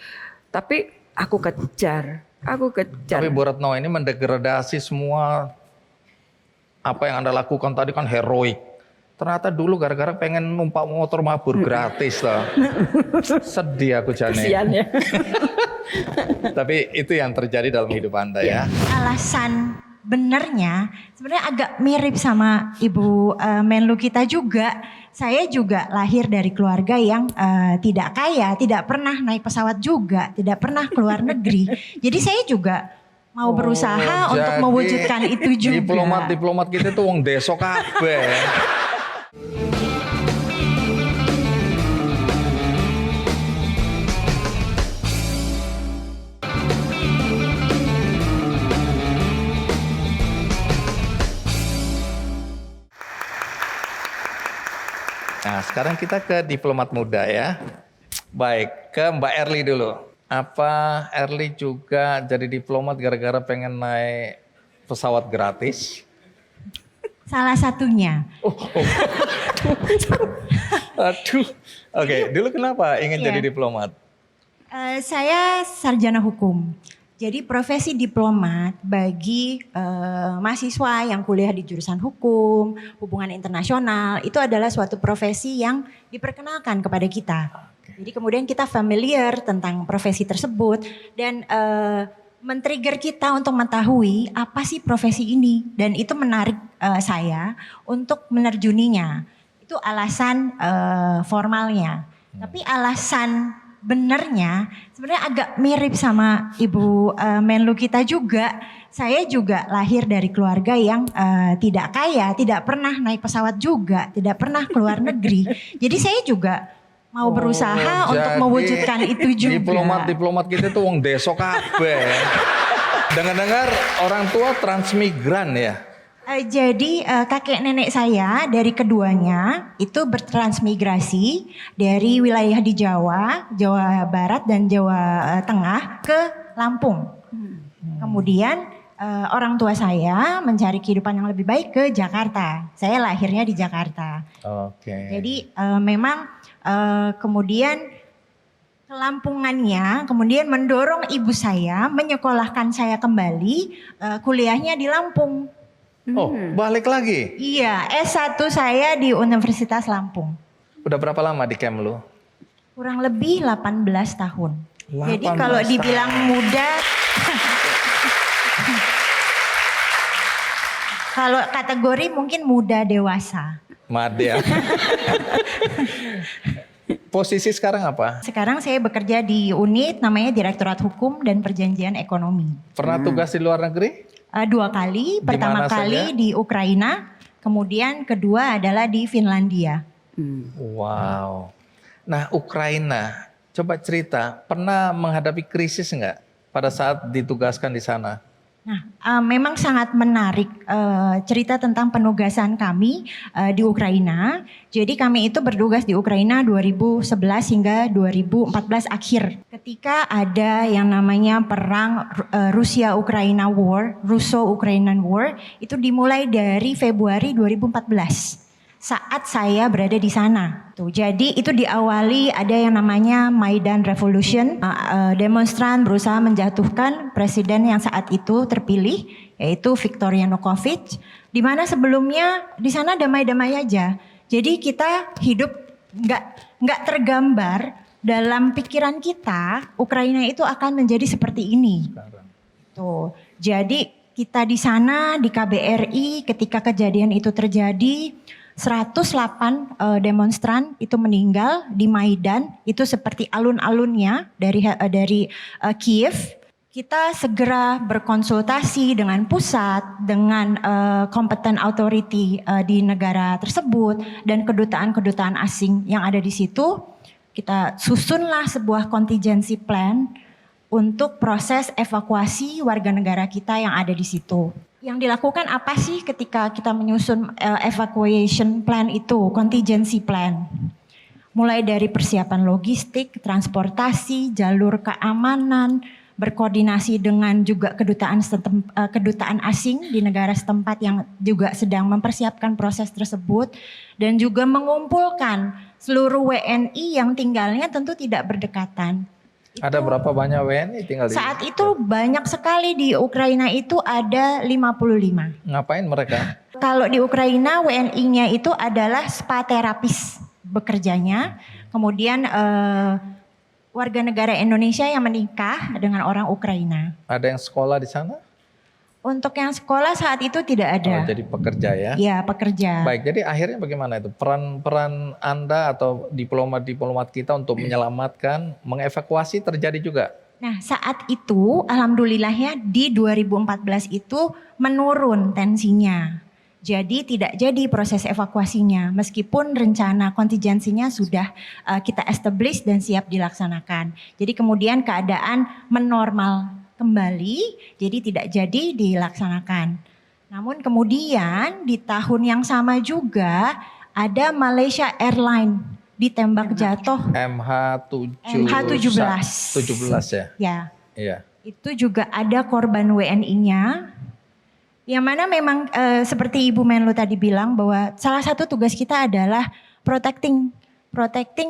Tapi aku kejar. Tapi Bu Retno ini mendegradasi semua apa yang Anda lakukan tadi kan heroik. Ternyata dulu gara-gara pengen numpak motor mabur gratis lah. Sedih aku Jane. Kasian ya. Tapi itu yang terjadi dalam hidup Anda ya. Alasan benernya sebenarnya agak mirip sama Ibu Menlu kita juga. Saya juga lahir dari keluarga yang tidak kaya, tidak pernah naik pesawat juga, tidak pernah keluar negeri. Jadi saya juga mau berusaha untuk jadi mewujudkan itu juga. Diplomat kita tuh wong deso kabeh. Nah, sekarang kita ke diplomat muda ya. Baik, ke Mbak Erli dulu. Apa Erli juga jadi diplomat gara-gara pengen naik pesawat gratis? Salah satunya. Aduh. Oke, dulu kenapa ingin Iya. jadi diplomat? Saya sarjana hukum. Jadi profesi diplomat bagi mahasiswa yang kuliah di jurusan hukum, hubungan internasional, itu adalah suatu profesi yang diperkenalkan kepada kita. Jadi kemudian kita familiar tentang profesi tersebut dan men-trigger kita untuk mengetahui apa sih profesi ini. Dan itu menarik saya untuk menerjuninya. Itu alasan formalnya. Tapi alasan benernya sebenarnya agak mirip sama Ibu Menlu kita juga. Saya juga lahir dari keluarga yang tidak kaya, tidak pernah naik pesawat juga, tidak pernah keluar negeri. Jadi saya juga mau berusaha untuk jadi mewujudkan itu juga. Diplomat kita tuh wong deso kabeh. Dengar-dengar orang tua transmigran ya. Jadi kakek nenek saya dari keduanya itu bertransmigrasi dari wilayah di Jawa, Jawa Barat dan Jawa Tengah ke Lampung. Kemudian orang tua saya mencari kehidupan yang lebih baik ke Jakarta. Saya lahirnya di Jakarta. Oke. Jadi memang kemudian kelampungannya kemudian mendorong ibu saya menyekolahkan saya kembali kuliahnya di Lampung. Oh, balik lagi. Iya, S1 saya di Universitas Lampung. Udah berapa lama di Kemlu? Kurang lebih 18 tahun. Jadi 18 kalau dibilang muda, kalau kategori mungkin muda dewasa. Madya. Posisi sekarang apa? Sekarang saya bekerja di unit namanya Direktorat Hukum dan Perjanjian Ekonomi. Pernah tugas di luar negeri? 2 kali, Di pertama mana kali saja? di Ukraina, kemudian kedua adalah di Finlandia. Wow. Nah, Ukraina, coba cerita, pernah menghadapi krisis enggak pada saat ditugaskan di sana? Nah, memang sangat menarik cerita tentang penugasan kami di Ukraina. Jadi kami itu bertugas di Ukraina 2011 hingga 2014 akhir. Ketika ada yang namanya perang Rusia-Ukraina War, Russo-Ukrainian War, itu dimulai dari Februari 2014. Saat saya berada di sana. Tuh, jadi itu diawali ada yang namanya Maidan Revolution. Demonstran berusaha menjatuhkan presiden yang saat itu terpilih, yaitu Viktor Yanukovych. Di mana sebelumnya di sana damai-damai aja. Jadi kita hidup nggak tergambar dalam pikiran kita Ukraina itu akan menjadi seperti ini. Tuh, jadi kita di sana di KBRI ketika kejadian itu terjadi. 108 demonstran itu meninggal di Maidan, itu seperti alun-alunnya dari Kiev. Kita segera berkonsultasi dengan pusat, dengan competent authority di negara tersebut dan kedutaan-kedutaan asing yang ada di situ. Kita susunlah sebuah contingency plan untuk proses evakuasi warga negara kita yang ada di situ. Yang dilakukan apa sih ketika kita menyusun evacuation plan itu, contingency plan? Mulai dari persiapan logistik, transportasi, jalur keamanan, berkoordinasi dengan juga kedutaan asing di negara setempat yang juga sedang mempersiapkan proses tersebut dan juga mengumpulkan seluruh WNI yang tinggalnya tentu tidak berdekatan. Ada berapa banyak WNI tinggal di Saat itu banyak sekali di Ukraina itu ada 55. Ngapain mereka? Kalau di Ukraina WNI-nya itu adalah spa terapis bekerjanya. Kemudian warga negara Indonesia yang menikah dengan orang Ukraina. Ada yang sekolah di sana? Untuk yang sekolah saat itu tidak Oh, ada. jadi pekerja ya. Ya, pekerja. Baik, jadi akhirnya bagaimana itu peran Anda atau diplomat-diplomat kita untuk menyelamatkan, mengevakuasi terjadi juga? Nah, saat itu alhamdulillahnya di 2014 itu menurun tensinya. Jadi tidak jadi proses evakuasinya meskipun rencana kontingensinya sudah kita establish dan siap dilaksanakan. Jadi kemudian keadaan menormal kembali, jadi tidak jadi dilaksanakan. Namun kemudian di tahun yang sama juga ada Malaysia Airlines ditembak jatuh MH17 ya? ya. Iya. Itu juga ada korban WNI-nya. Yang mana memang seperti Ibu Menlu tadi bilang bahwa salah satu tugas kita adalah protecting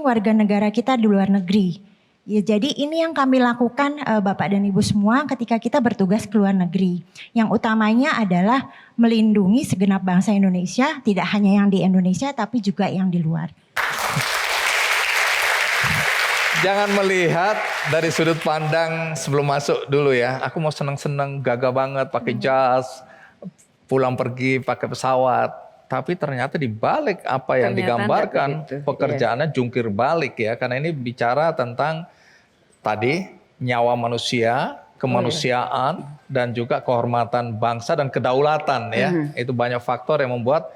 warga negara kita di luar negeri. Ya, jadi ini yang kami lakukan Bapak dan Ibu semua ketika kita bertugas ke luar negeri. Yang utamanya adalah melindungi segenap bangsa Indonesia, tidak hanya yang di Indonesia tapi juga yang di luar. Jangan melihat dari sudut pandang sebelum masuk dulu ya. Aku mau seneng-seneng, gagah banget pakai jas, pulang pergi pakai pesawat. Tapi ternyata di balik apa yang Ternyata digambarkan, enggak begitu. pekerjaannya jungkir balik ya. Karena ini bicara tentang tadi nyawa manusia, kemanusiaan, dan juga kehormatan bangsa dan kedaulatan ya. Itu banyak faktor yang membuat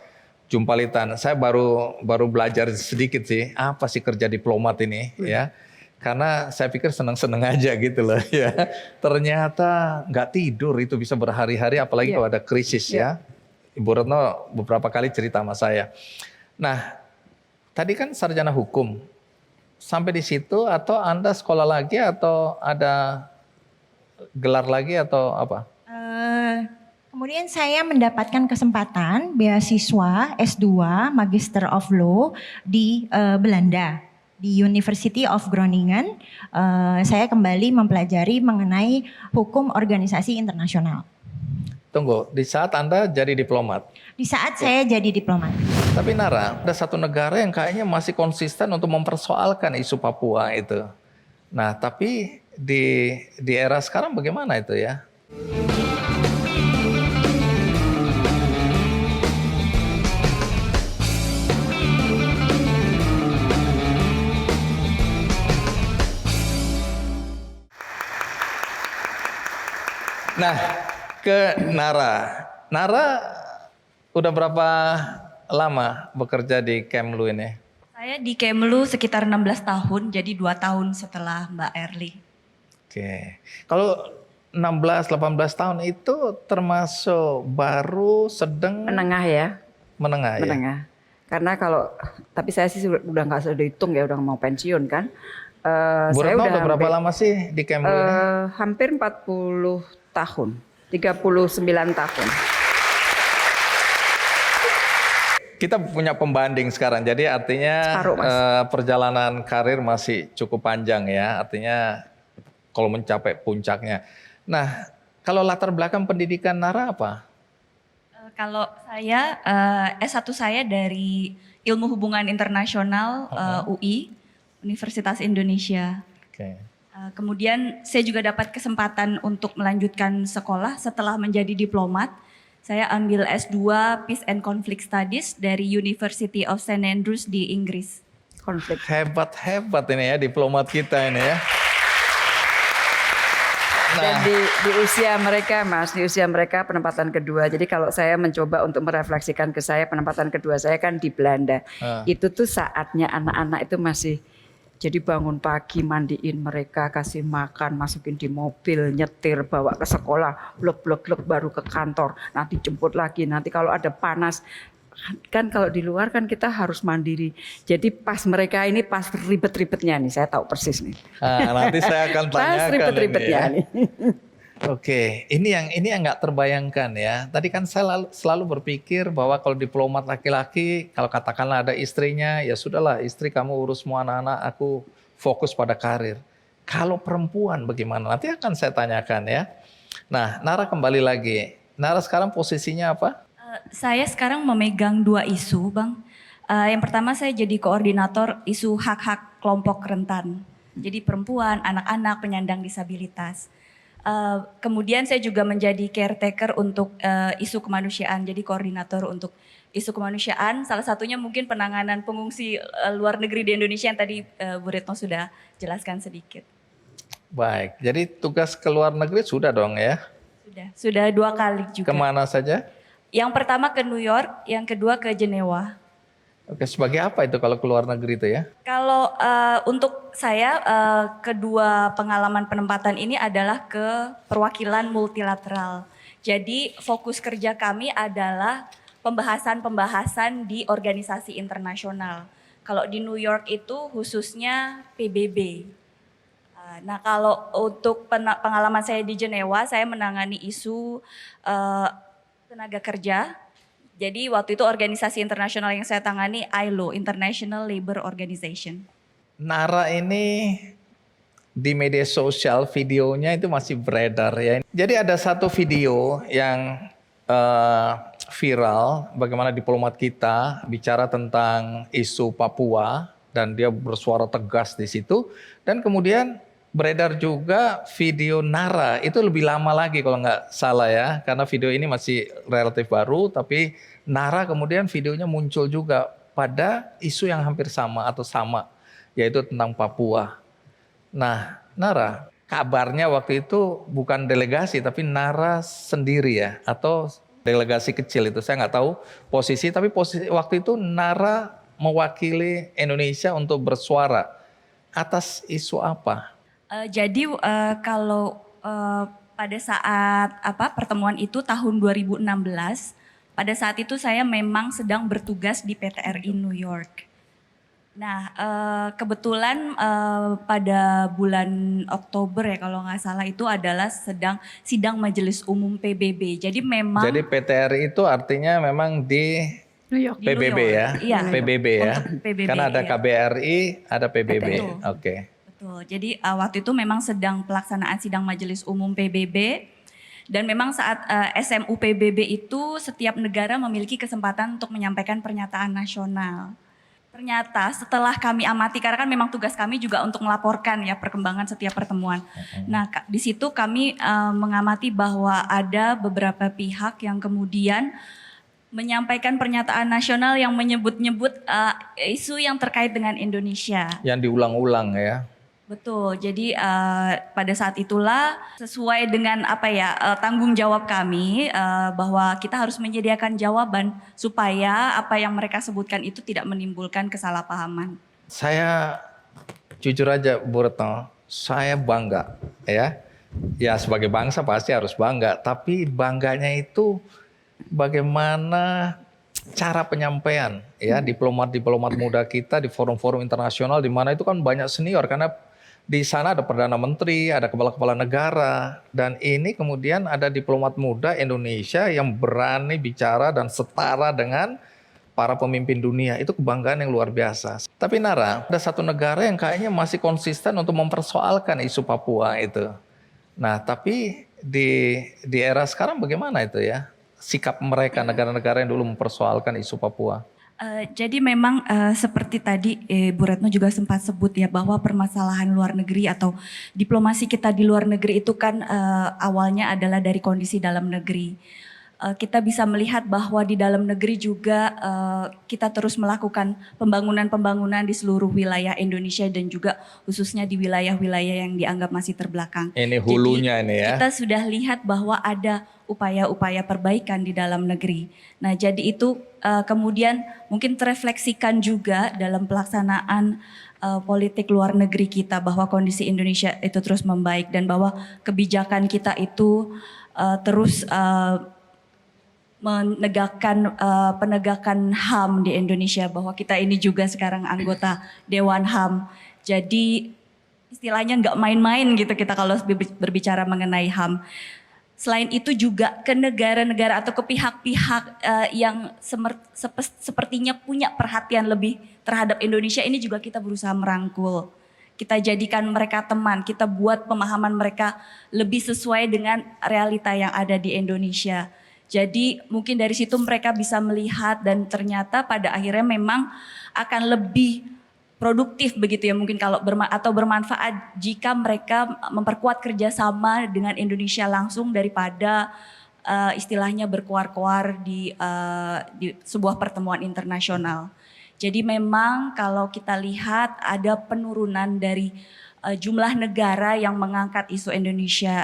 jumpalitan. Saya baru belajar sedikit sih, apa sih kerja diplomat ini ya. Karena saya pikir seneng-seneng aja gitu loh ya. Ternyata nggak tidur itu bisa berhari-hari apalagi kalau ada krisis ya. Ibu Retno beberapa kali cerita sama saya. Nah, tadi kan sarjana hukum. Sampai di situ atau Anda sekolah lagi atau ada gelar lagi atau apa? Kemudian saya mendapatkan kesempatan beasiswa S2 Magister of Law di Belanda. Di University of Groningen, saya kembali mempelajari mengenai hukum organisasi internasional. Tunggu, di saat Anda jadi diplomat. Di saat saya jadi diplomat. Tapi Nara, ada satu negara yang kayaknya masih konsisten untuk mempersoalkan isu Papua itu. Nah, tapi di era sekarang bagaimana itu ya? Nah, ke Nara. Nara udah berapa lama bekerja di Kemlu ini? Saya di Kemlu sekitar 16 tahun, jadi 2 tahun setelah Mbak Erli. Oke. Kalau 16-18 tahun itu termasuk baru, sedang, Menengah ya. menengah ya? Menengah. Karena tapi saya sih udah nggak sudah dihitung ya, udah mau pensiun kan. Bu Saya Retno udah berapa lama sih di Kemlu ini? hampir 40 tahun, 39 tahun. Kita punya pembanding sekarang, jadi artinya Separuh, Mas. perjalanan karir masih cukup panjang ya, artinya kalau mencapai puncaknya. Nah, kalau latar belakang pendidikan Nara apa? Kalau saya, S1 saya dari Ilmu Hubungan Internasional UI, Universitas Indonesia. Oke. Kemudian saya juga dapat kesempatan untuk melanjutkan sekolah setelah menjadi diplomat. Saya ambil S2 Peace and Conflict Studies dari University of St. Andrews di Inggris. Konflik. Hebat ini ya diplomat kita ini ya. Dan di usia mereka, Mas, di usia mereka penempatan kedua. Jadi kalau saya mencoba untuk merefleksikan ke saya, penempatan kedua saya kan di Belanda. Itu tuh saatnya anak-anak itu masih, jadi bangun pagi, mandiin mereka, kasih makan, masukin di mobil, nyetir, bawa ke sekolah, blok baru ke kantor, nanti jemput lagi, nanti kalau ada panas. Kan kalau di luar kan kita harus mandiri. Jadi pas mereka ini pas ribet-ribetnya nih, saya tahu persis nih. Nah, nanti saya akan tanyakan Pas ribet-ribetnya ini ya. nih. Oke, ini yang nggak terbayangkan ya. Tadi kan saya selalu berpikir bahwa kalau diplomat laki-laki, kalau katakanlah ada istrinya, ya sudahlah istri kamu urus semua anak-anak, aku fokus pada karir. Kalau perempuan bagaimana? Nanti akan saya tanyakan ya. Nah, Nara kembali lagi. Nara sekarang posisinya apa? Saya sekarang memegang 2 isu, Bang. Yang pertama saya jadi koordinator isu hak-hak kelompok rentan. Jadi perempuan, anak-anak, penyandang disabilitas. Kemudian saya juga menjadi caretaker untuk isu kemanusiaan, jadi koordinator untuk isu kemanusiaan. Salah satunya mungkin penanganan pengungsi luar negeri di Indonesia yang tadi Bu Retno sudah jelaskan sedikit. Baik, jadi tugas ke luar negeri sudah dong ya? Sudah 2 kali juga. Kemana saja? Yang pertama ke New York, yang kedua ke Jenewa. Oke, sebagai apa itu kalau ke luar negeri itu ya? Kalau untuk saya kedua pengalaman penempatan ini adalah ke perwakilan multilateral. Jadi fokus kerja kami adalah pembahasan-pembahasan di organisasi internasional. Kalau di New York itu khususnya PBB. Nah kalau untuk pengalaman saya di Jenewa, saya menangani isu tenaga kerja. Jadi waktu itu organisasi internasional yang saya tangani ILO, International Labour Organization. Nara ini di media sosial videonya itu masih beredar ya. Jadi ada satu video yang viral bagaimana diplomat kita bicara tentang isu Papua dan dia bersuara tegas di situ. Dan kemudian beredar juga video Nara, itu lebih lama lagi kalau nggak salah ya. Karena video ini masih relatif baru, tapi Nara kemudian videonya muncul juga pada isu yang hampir sama atau sama, yaitu tentang Papua. Nah, Nara, kabarnya waktu itu bukan delegasi, tapi Nara sendiri ya, atau delegasi kecil itu, saya nggak tahu posisi, tapi waktu itu Nara mewakili Indonesia untuk bersuara atas isu apa? Jadi kalau pada saat pertemuan itu tahun 2016, pada saat itu saya memang sedang bertugas di PT RI New York. Nah kebetulan pada bulan Oktober ya kalau nggak salah itu adalah sedang sidang Majelis Umum PBB. Jadi memang. Jadi PT RI itu artinya memang di New York. PBB ya, iya, PBB ya. PBB, karena ada iya. KBRI, ada PBB. Betul. Oke. Betul. Jadi waktu itu memang sedang pelaksanaan sidang Majelis Umum PBB. Dan memang saat SMU PBB itu setiap negara memiliki kesempatan untuk menyampaikan pernyataan nasional. Ternyata setelah kami amati, karena kan memang tugas kami juga untuk melaporkan ya perkembangan setiap pertemuan. Nah di situ kami mengamati bahwa ada beberapa pihak yang kemudian menyampaikan pernyataan nasional yang menyebut-nyebut isu yang terkait dengan Indonesia. Yang diulang-ulang ya. Betul, jadi pada saat itulah sesuai dengan tanggung jawab kami bahwa kita harus menyediakan jawaban supaya apa yang mereka sebutkan itu tidak menimbulkan kesalahpahaman. Saya jujur aja Bu Retno, saya bangga ya. Ya sebagai bangsa pasti harus bangga, tapi bangganya itu bagaimana cara penyampaian ya diplomat-diplomat muda kita di forum-forum internasional di mana itu kan banyak senior karena di sana ada Perdana Menteri, ada kepala-kepala negara, dan ini kemudian ada diplomat muda Indonesia yang berani bicara dan setara dengan para pemimpin dunia. Itu kebanggaan yang luar biasa. Tapi Nara, ada satu negara yang kayaknya masih konsisten untuk mempersoalkan isu Papua itu. Nah, tapi di era sekarang bagaimana itu ya? Sikap mereka, negara-negara yang dulu mempersoalkan isu Papua. Jadi memang seperti tadi Bu Retno juga sempat sebut ya bahwa permasalahan luar negeri atau diplomasi kita di luar negeri itu kan awalnya adalah dari kondisi dalam negeri. Kita bisa melihat bahwa di dalam negeri juga kita terus melakukan pembangunan-pembangunan di seluruh wilayah Indonesia dan juga khususnya di wilayah-wilayah yang dianggap masih terbelakang. Ini hulunya. Jadi, ini ya. Kita sudah lihat bahwa ada upaya-upaya perbaikan di dalam negeri. Nah jadi itu kemudian mungkin terefleksikan juga dalam pelaksanaan politik luar negeri kita bahwa kondisi Indonesia itu terus membaik dan bahwa kebijakan kita itu terus menegakkan penegakan HAM di Indonesia, bahwa kita ini juga sekarang anggota Dewan HAM. Jadi istilahnya nggak main-main gitu kita kalau berbicara mengenai HAM. Selain itu juga ke negara-negara atau ke pihak-pihak yang sepertinya punya perhatian lebih terhadap Indonesia ini juga kita berusaha merangkul. Kita jadikan mereka teman, kita buat pemahaman mereka lebih sesuai dengan realita yang ada di Indonesia. Jadi mungkin dari situ mereka bisa melihat dan ternyata pada akhirnya memang akan lebih produktif begitu ya mungkin kalau atau bermanfaat jika mereka memperkuat kerjasama dengan Indonesia langsung daripada istilahnya berkoar-koar di sebuah pertemuan internasional. Jadi memang kalau kita lihat ada penurunan dari jumlah negara yang mengangkat isu Indonesia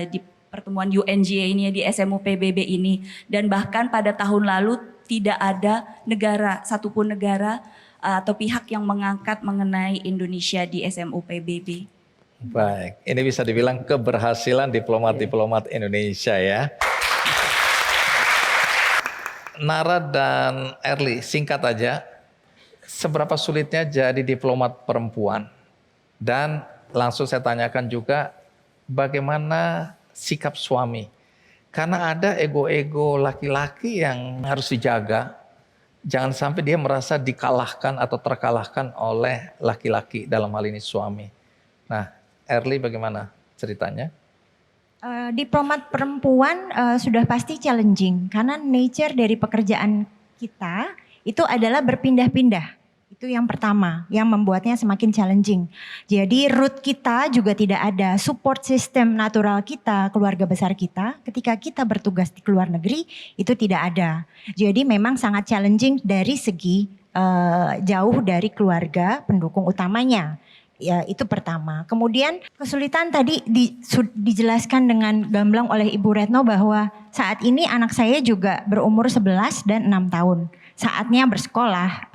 di pertemuan UNGA ini di SMU PBB ini, dan bahkan pada tahun lalu tidak ada satupun negara atau pihak yang mengangkat mengenai Indonesia di SMU PBB. Baik, ini bisa dibilang keberhasilan diplomat-diplomat Indonesia ya. Nara dan Erli, singkat aja, seberapa sulitnya jadi diplomat perempuan? Dan langsung saya tanyakan juga bagaimana sikap suami. Karena ada ego-ego laki-laki yang harus dijaga. Jangan sampai dia merasa dikalahkan atau terkalahkan oleh laki-laki, dalam hal ini suami. Nah, Erli bagaimana ceritanya? Diplomat perempuan sudah pasti challenging karena nature dari pekerjaan kita itu adalah berpindah-pindah. Itu yang pertama, yang membuatnya semakin challenging. Jadi root kita juga tidak ada, support system natural kita, keluarga besar kita, ketika kita bertugas di luar negeri itu tidak ada. Jadi memang sangat challenging dari segi jauh dari keluarga pendukung utamanya. Ya itu pertama. Kemudian kesulitan tadi dijelaskan dengan gamblang oleh Ibu Retno bahwa saat ini anak saya juga berumur 11 dan 6 tahun. Saatnya bersekolah,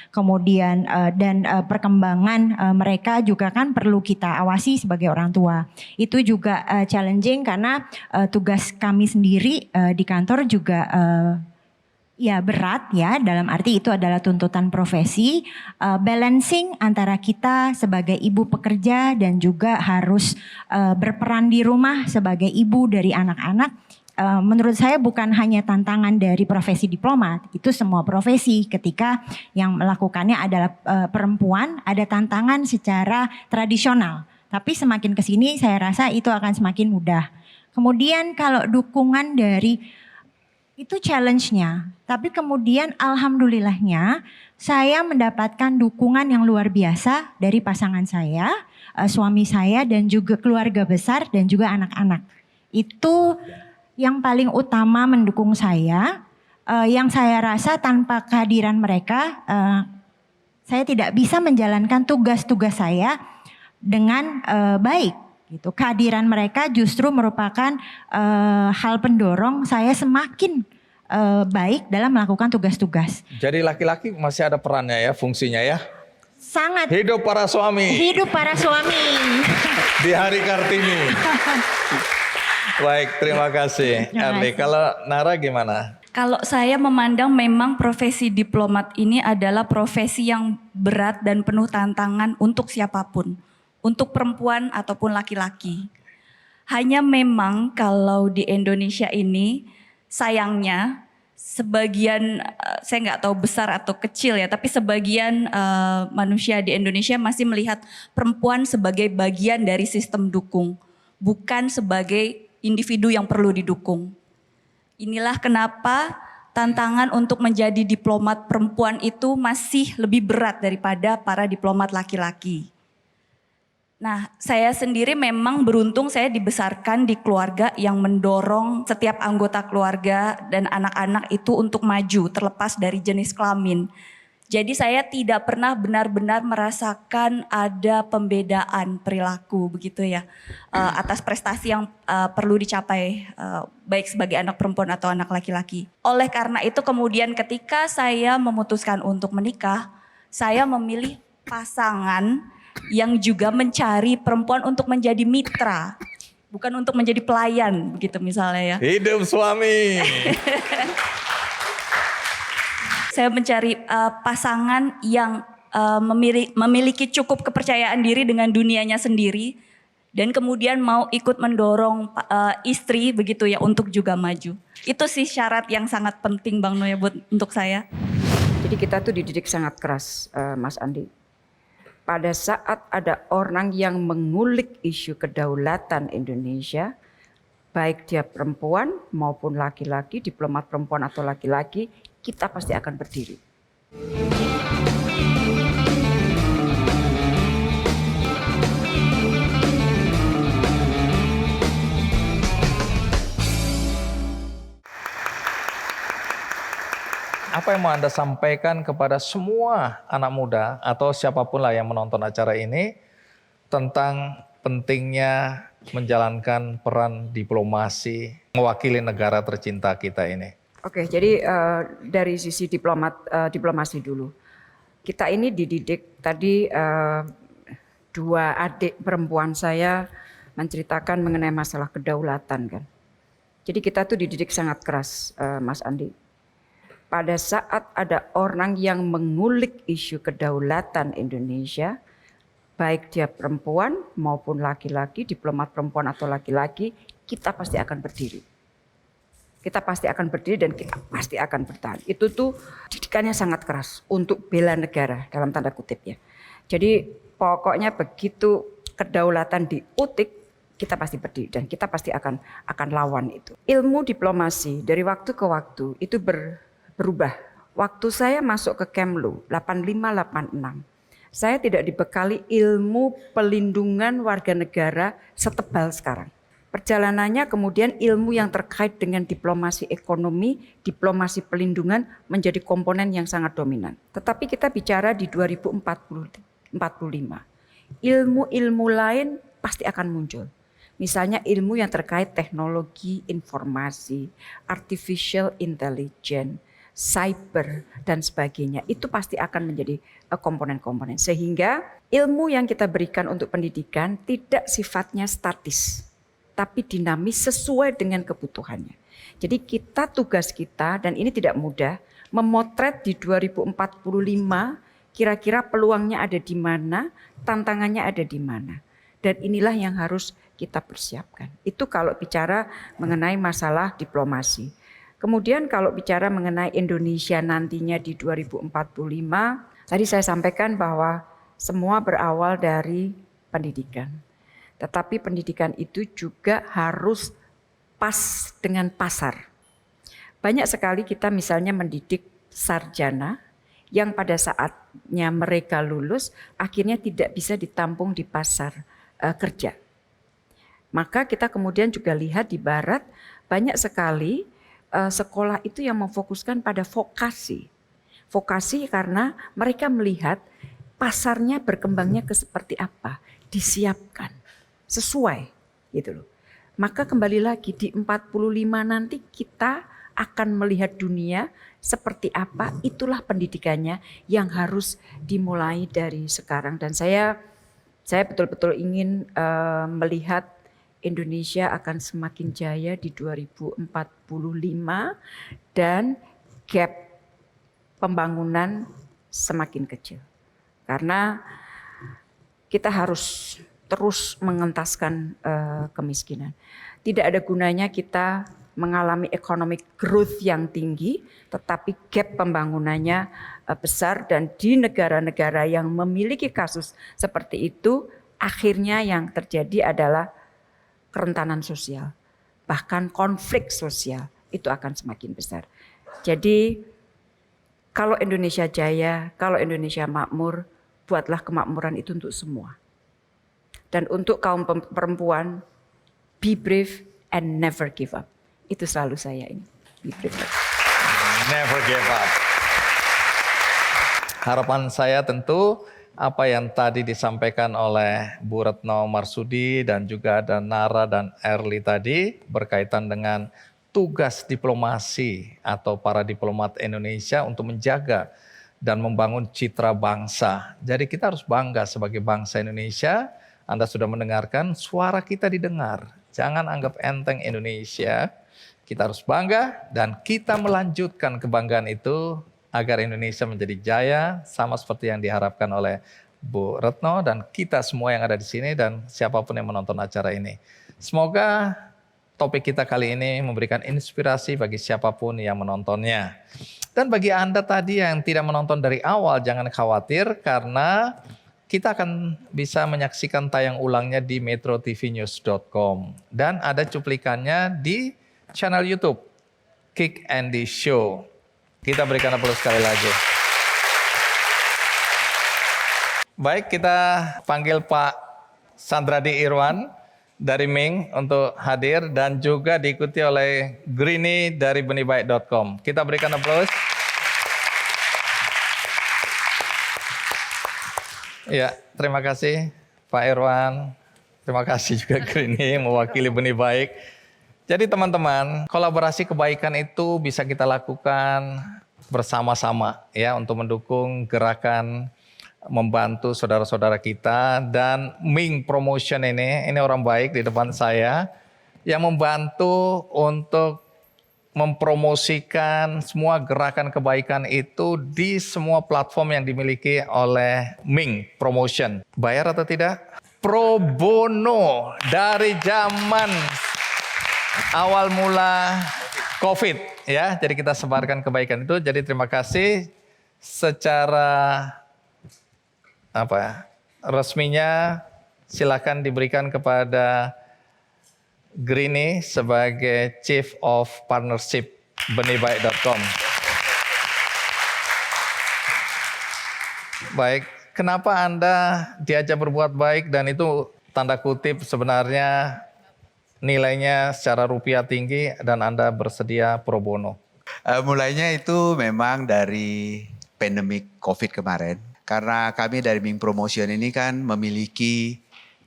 kemudian dan perkembangan mereka juga kan perlu kita awasi sebagai orang tua. Itu juga challenging karena tugas kami sendiri di kantor juga ya berat ya, dalam arti itu adalah tuntutan profesi, balancing antara kita sebagai ibu pekerja dan juga harus berperan di rumah sebagai ibu dari anak-anak. Menurut saya bukan hanya tantangan dari profesi diplomat, itu semua profesi ketika yang melakukannya adalah perempuan, ada tantangan secara tradisional. Tapi semakin kesini saya rasa itu akan semakin mudah. Kemudian kalau dukungan dari itu challenge-nya, tapi kemudian alhamdulillahnya saya mendapatkan dukungan yang luar biasa dari pasangan saya, suami saya dan juga keluarga besar dan juga anak-anak. Itu yang paling utama mendukung saya, yang saya rasa tanpa kehadiran mereka, saya tidak bisa menjalankan tugas-tugas saya dengan baik. Gitu. Kehadiran mereka justru merupakan hal pendorong saya semakin baik dalam melakukan tugas-tugas. Jadi laki-laki masih ada perannya ya, fungsinya ya. Sangat. Hidup para suami. Hidup para suami. Di Hari Kartini. Baik, terima kasih Erli. Kalau Nara gimana? Kalau saya memandang memang profesi diplomat ini adalah profesi yang berat dan penuh tantangan untuk siapapun. Untuk perempuan ataupun laki-laki. Hanya memang kalau di Indonesia ini sayangnya sebagian, saya nggak tahu besar atau kecil ya, tapi sebagian manusia di Indonesia masih melihat perempuan sebagai bagian dari sistem dukung. Bukan sebagai individu yang perlu didukung. Inilah kenapa tantangan untuk menjadi diplomat perempuan itu masih lebih berat daripada para diplomat laki-laki. Nah, saya sendiri memang beruntung saya dibesarkan di keluarga yang mendorong setiap anggota keluarga dan anak-anak itu untuk maju terlepas dari jenis kelamin. Jadi saya tidak pernah benar-benar merasakan ada pembedaan perilaku begitu ya atas prestasi yang perlu dicapai baik sebagai anak perempuan atau anak laki-laki. Oleh karena itu kemudian ketika saya memutuskan untuk menikah, saya memilih pasangan yang juga mencari perempuan untuk menjadi mitra, bukan untuk menjadi pelayan begitu misalnya ya. Hidup suami. Saya mencari pasangan yang memiliki cukup kepercayaan diri dengan dunianya sendiri dan kemudian mau ikut mendorong istri begitu ya untuk juga maju. Itu sih syarat yang sangat penting Bang Noya untuk saya. Jadi kita tuh dididik sangat keras Mas Andi. Pada saat ada orang yang mengulik isu kedaulatan Indonesia, baik dia perempuan maupun laki-laki, diplomat perempuan atau laki-laki, kita pasti akan berdiri. apa yang mau Anda sampaikan kepada semua anak muda atau siapapun lah yang menonton acara ini tentang pentingnya menjalankan peran diplomasi, mewakili negara tercinta kita ini? Oke, jadi dari sisi diplomasi dulu. Kita ini dididik tadi, dua adik perempuan saya menceritakan mengenai masalah kedaulatan kan. Jadi kita tuh dididik sangat keras, Mas Andi. Pada saat ada orang yang mengulik isu kedaulatan Indonesia, baik dia perempuan maupun laki-laki, diplomat perempuan atau laki-laki, kita pasti akan berdiri. Kita pasti akan berdiri dan kita pasti akan bertahan. Itu tuh didikannya sangat keras untuk bela negara dalam tanda kutip ya. Jadi pokoknya begitu kedaulatan diutik, kita pasti berdiri dan kita pasti akan lawan itu. Ilmu diplomasi dari waktu ke waktu itu berubah. Waktu saya masuk ke Kemlu 85-86, saya tidak dibekali ilmu pelindungan warga negara setebal sekarang. Perjalanannya kemudian ilmu yang terkait dengan diplomasi ekonomi, diplomasi pelindungan menjadi komponen yang sangat dominan. Tetapi kita bicara di 2045, ilmu-ilmu lain pasti akan muncul. Misalnya ilmu yang terkait teknologi informasi, artificial intelligence, cyber dan sebagainya. Itu pasti akan menjadi komponen-komponen. Sehingga ilmu yang kita berikan untuk pendidikan tidak sifatnya statis, tapi dinamis sesuai dengan kebutuhannya. Jadi tugas kita, dan ini tidak mudah, memotret di 2045 kira-kira peluangnya ada di mana, tantangannya ada di mana. Dan inilah yang harus kita persiapkan. Itu kalau bicara mengenai masalah diplomasi. Kemudian kalau bicara mengenai Indonesia nantinya di 2045, tadi saya sampaikan bahwa semua berawal dari pendidikan. Tetapi pendidikan itu juga harus pas dengan pasar. Banyak sekali kita misalnya mendidik sarjana yang pada saatnya mereka lulus akhirnya tidak bisa ditampung di pasar kerja. Maka kita kemudian juga lihat di barat banyak sekali sekolah itu yang memfokuskan pada vokasi. Vokasi karena mereka melihat pasarnya berkembangnya ke seperti apa, disiapkan. Sesuai gitu loh. Maka kembali lagi di 45 nanti kita akan melihat dunia seperti apa, itulah pendidikannya yang harus dimulai dari sekarang. Dan saya betul-betul ingin melihat Indonesia akan semakin jaya di 2045 dan gap pembangunan semakin kecil. Karena kita harus terus mengentaskan kemiskinan. Tidak ada gunanya kita mengalami economic growth yang tinggi, tetapi gap pembangunannya besar, dan di negara-negara yang memiliki kasus seperti itu, akhirnya yang terjadi adalah kerentanan sosial, bahkan konflik sosial itu akan semakin besar. Jadi kalau Indonesia jaya, kalau Indonesia makmur, buatlah kemakmuran itu untuk semua. Dan untuk kaum perempuan, be brave and never give up. Itu selalu saya ini. Be brave. Never give up. Harapan saya tentu apa yang tadi disampaikan oleh Bu Retno Marsudi dan juga ada Nara dan Erli tadi berkaitan dengan tugas diplomasi atau para diplomat Indonesia untuk menjaga dan membangun citra bangsa. Jadi kita harus bangga sebagai bangsa Indonesia. Anda sudah mendengarkan, suara kita didengar. Jangan anggap enteng Indonesia. Kita harus bangga dan kita melanjutkan kebanggaan itu agar Indonesia menjadi jaya sama seperti yang diharapkan oleh Bu Retno dan kita semua yang ada di sini dan siapapun yang menonton acara ini. Semoga topik kita kali ini memberikan inspirasi bagi siapapun yang menontonnya. Dan bagi Anda tadi yang tidak menonton dari awal, jangan khawatir karena kita akan bisa menyaksikan tayang ulangnya di metrotvnews.com. Dan ada cuplikannya di channel YouTube, Kick Andy Show. Kita berikan aplaus sekali lagi. Baik, kita panggil Pak Sandradi Irwan dari Ming untuk hadir dan juga diikuti oleh Greenie dari benihbaik.com. Kita berikan aplaus. Ya, terima kasih Pak Irwan. Terima kasih juga Grini mewakili Benih Baik. Jadi teman-teman, kolaborasi kebaikan itu bisa kita lakukan bersama-sama ya untuk mendukung gerakan membantu saudara-saudara kita, dan Ming Promotion ini orang baik di depan saya yang membantu untuk mempromosikan semua gerakan kebaikan itu di semua platform yang dimiliki oleh Ming Promotion. Bayar atau tidak? Pro bono dari zaman awal mula COVID ya. Jadi kita sebarkan kebaikan itu. Jadi terima kasih secara resminya silakan diberikan kepada Grini sebagai Chief of Partnership benihbaik.com. Baik, kenapa Anda diajak berbuat baik dan itu tanda kutip sebenarnya nilainya secara rupiah tinggi dan Anda bersedia pro bono? Mulainya itu memang dari pandemik COVID kemarin. Karena kami dari Ming Promotion ini kan memiliki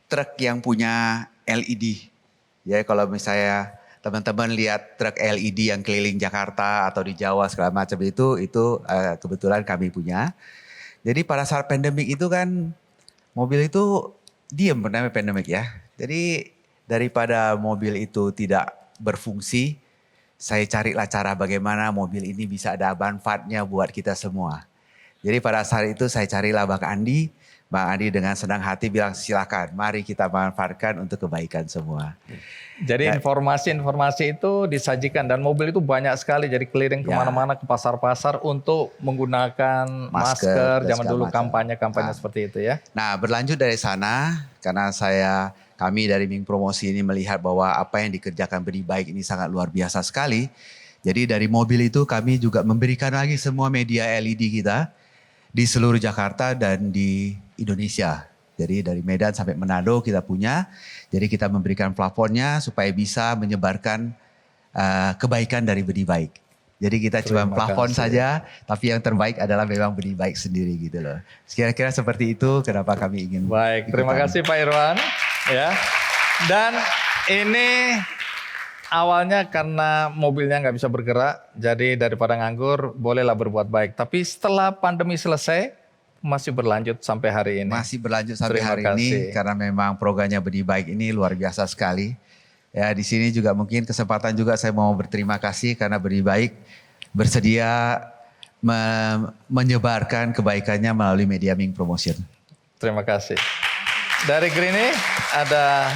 truk yang punya LED. Ya kalau misalnya teman-teman lihat truk LED yang keliling Jakarta atau di Jawa segala macam itu kebetulan kami punya. Jadi pada saat pandemik itu kan mobil itu diem bernama pandemik ya. Jadi daripada mobil itu tidak berfungsi, saya carilah cara bagaimana mobil ini bisa ada manfaatnya buat kita semua. Jadi pada saat itu saya carilah Bang Andi. Bang Andi dengan senang hati bilang silakan mari kita manfaatkan untuk kebaikan semua. Jadi informasi-informasi itu disajikan dan mobil itu banyak sekali jadi keliling kemana-mana ke pasar-pasar untuk menggunakan masker zaman dulu kampanye-kampanye seperti itu ya. Nah berlanjut dari sana karena kami dari Ming Promosi ini melihat bahwa apa yang dikerjakan Benih Baik ini sangat luar biasa sekali. Jadi dari mobil itu kami juga memberikan lagi semua media LED kita di seluruh Jakarta dan di Indonesia. Jadi dari Medan sampai Manado kita punya. Jadi kita memberikan plafonnya supaya bisa menyebarkan kebaikan dari Benih Baik. Jadi kita cuma plafon saja, tapi yang terbaik adalah memang Benih Baik sendiri gitu loh. Kira-kira seperti itu kenapa kami ingin. Baik, terima kasih Pak Irwan. Ya. Dan ini awalnya karena mobilnya nggak bisa bergerak, jadi daripada nganggur bolehlah berbuat baik. Tapi setelah pandemi selesai masih berlanjut sampai hari ini. Masih berlanjut sampai hari ini karena memang programnya Benih Baik ini luar biasa sekali. Ya di sini juga mungkin kesempatan juga saya mau berterima kasih karena Benih Baik bersedia menyebarkan kebaikannya melalui media Ming Promotion. Terima kasih. Dari Grini ada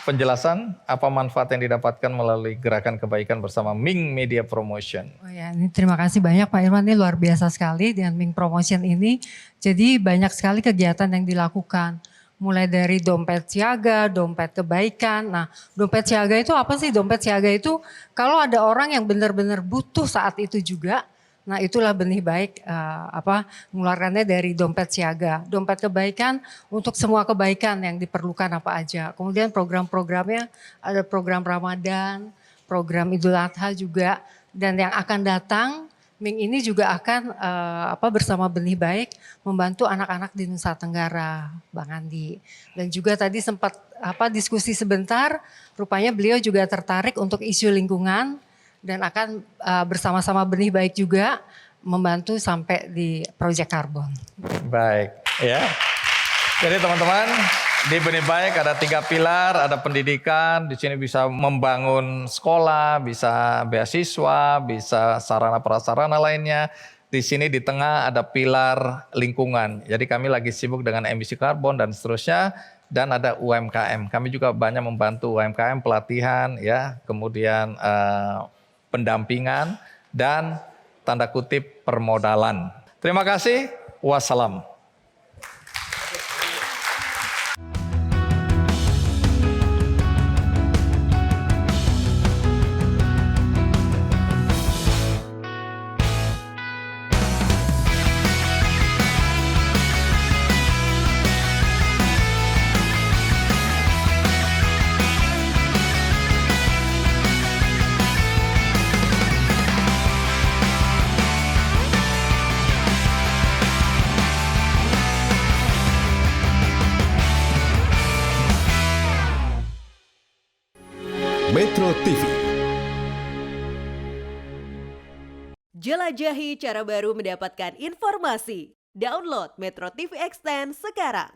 penjelasan apa manfaat yang didapatkan melalui gerakan kebaikan bersama Ming Media Promotion. Oh ya, ini terima kasih banyak Pak Irwan, ini luar biasa sekali dengan Ming Promotion ini. Jadi banyak sekali kegiatan yang dilakukan. Mulai dari dompet siaga, dompet kebaikan. Nah, dompet siaga itu apa sih? Dompet siaga itu kalau ada orang yang benar-benar butuh saat itu juga. Nah, itulah Benih Baik mengeluarkannya dari dompet siaga. Dompet kebaikan untuk semua kebaikan yang diperlukan apa aja. Kemudian program-programnya ada program Ramadan, program Idul Adha juga, dan yang akan datang Ming ini juga akan bersama Benih Baik membantu anak-anak di Nusa Tenggara, Bang Andi. Dan juga tadi sempat diskusi sebentar, rupanya beliau juga tertarik untuk isu lingkungan dan akan bersama-sama Benih Baik juga membantu sampai di proyek karbon. Baik, ya. Jadi teman-teman, di Benih Baik ada 3 pilar, ada pendidikan, di sini bisa membangun sekolah, bisa beasiswa, bisa sarana prasarana lainnya. Di sini di tengah ada pilar lingkungan. Jadi kami lagi sibuk dengan emisi karbon dan seterusnya, dan ada UMKM. Kami juga banyak membantu UMKM pelatihan, ya, kemudian pendampingan dan tanda kutip permodalan. Terima kasih. Wassalam. Metro TV. Jelajahi cara baru mendapatkan informasi. Download Metro TV Extend sekarang.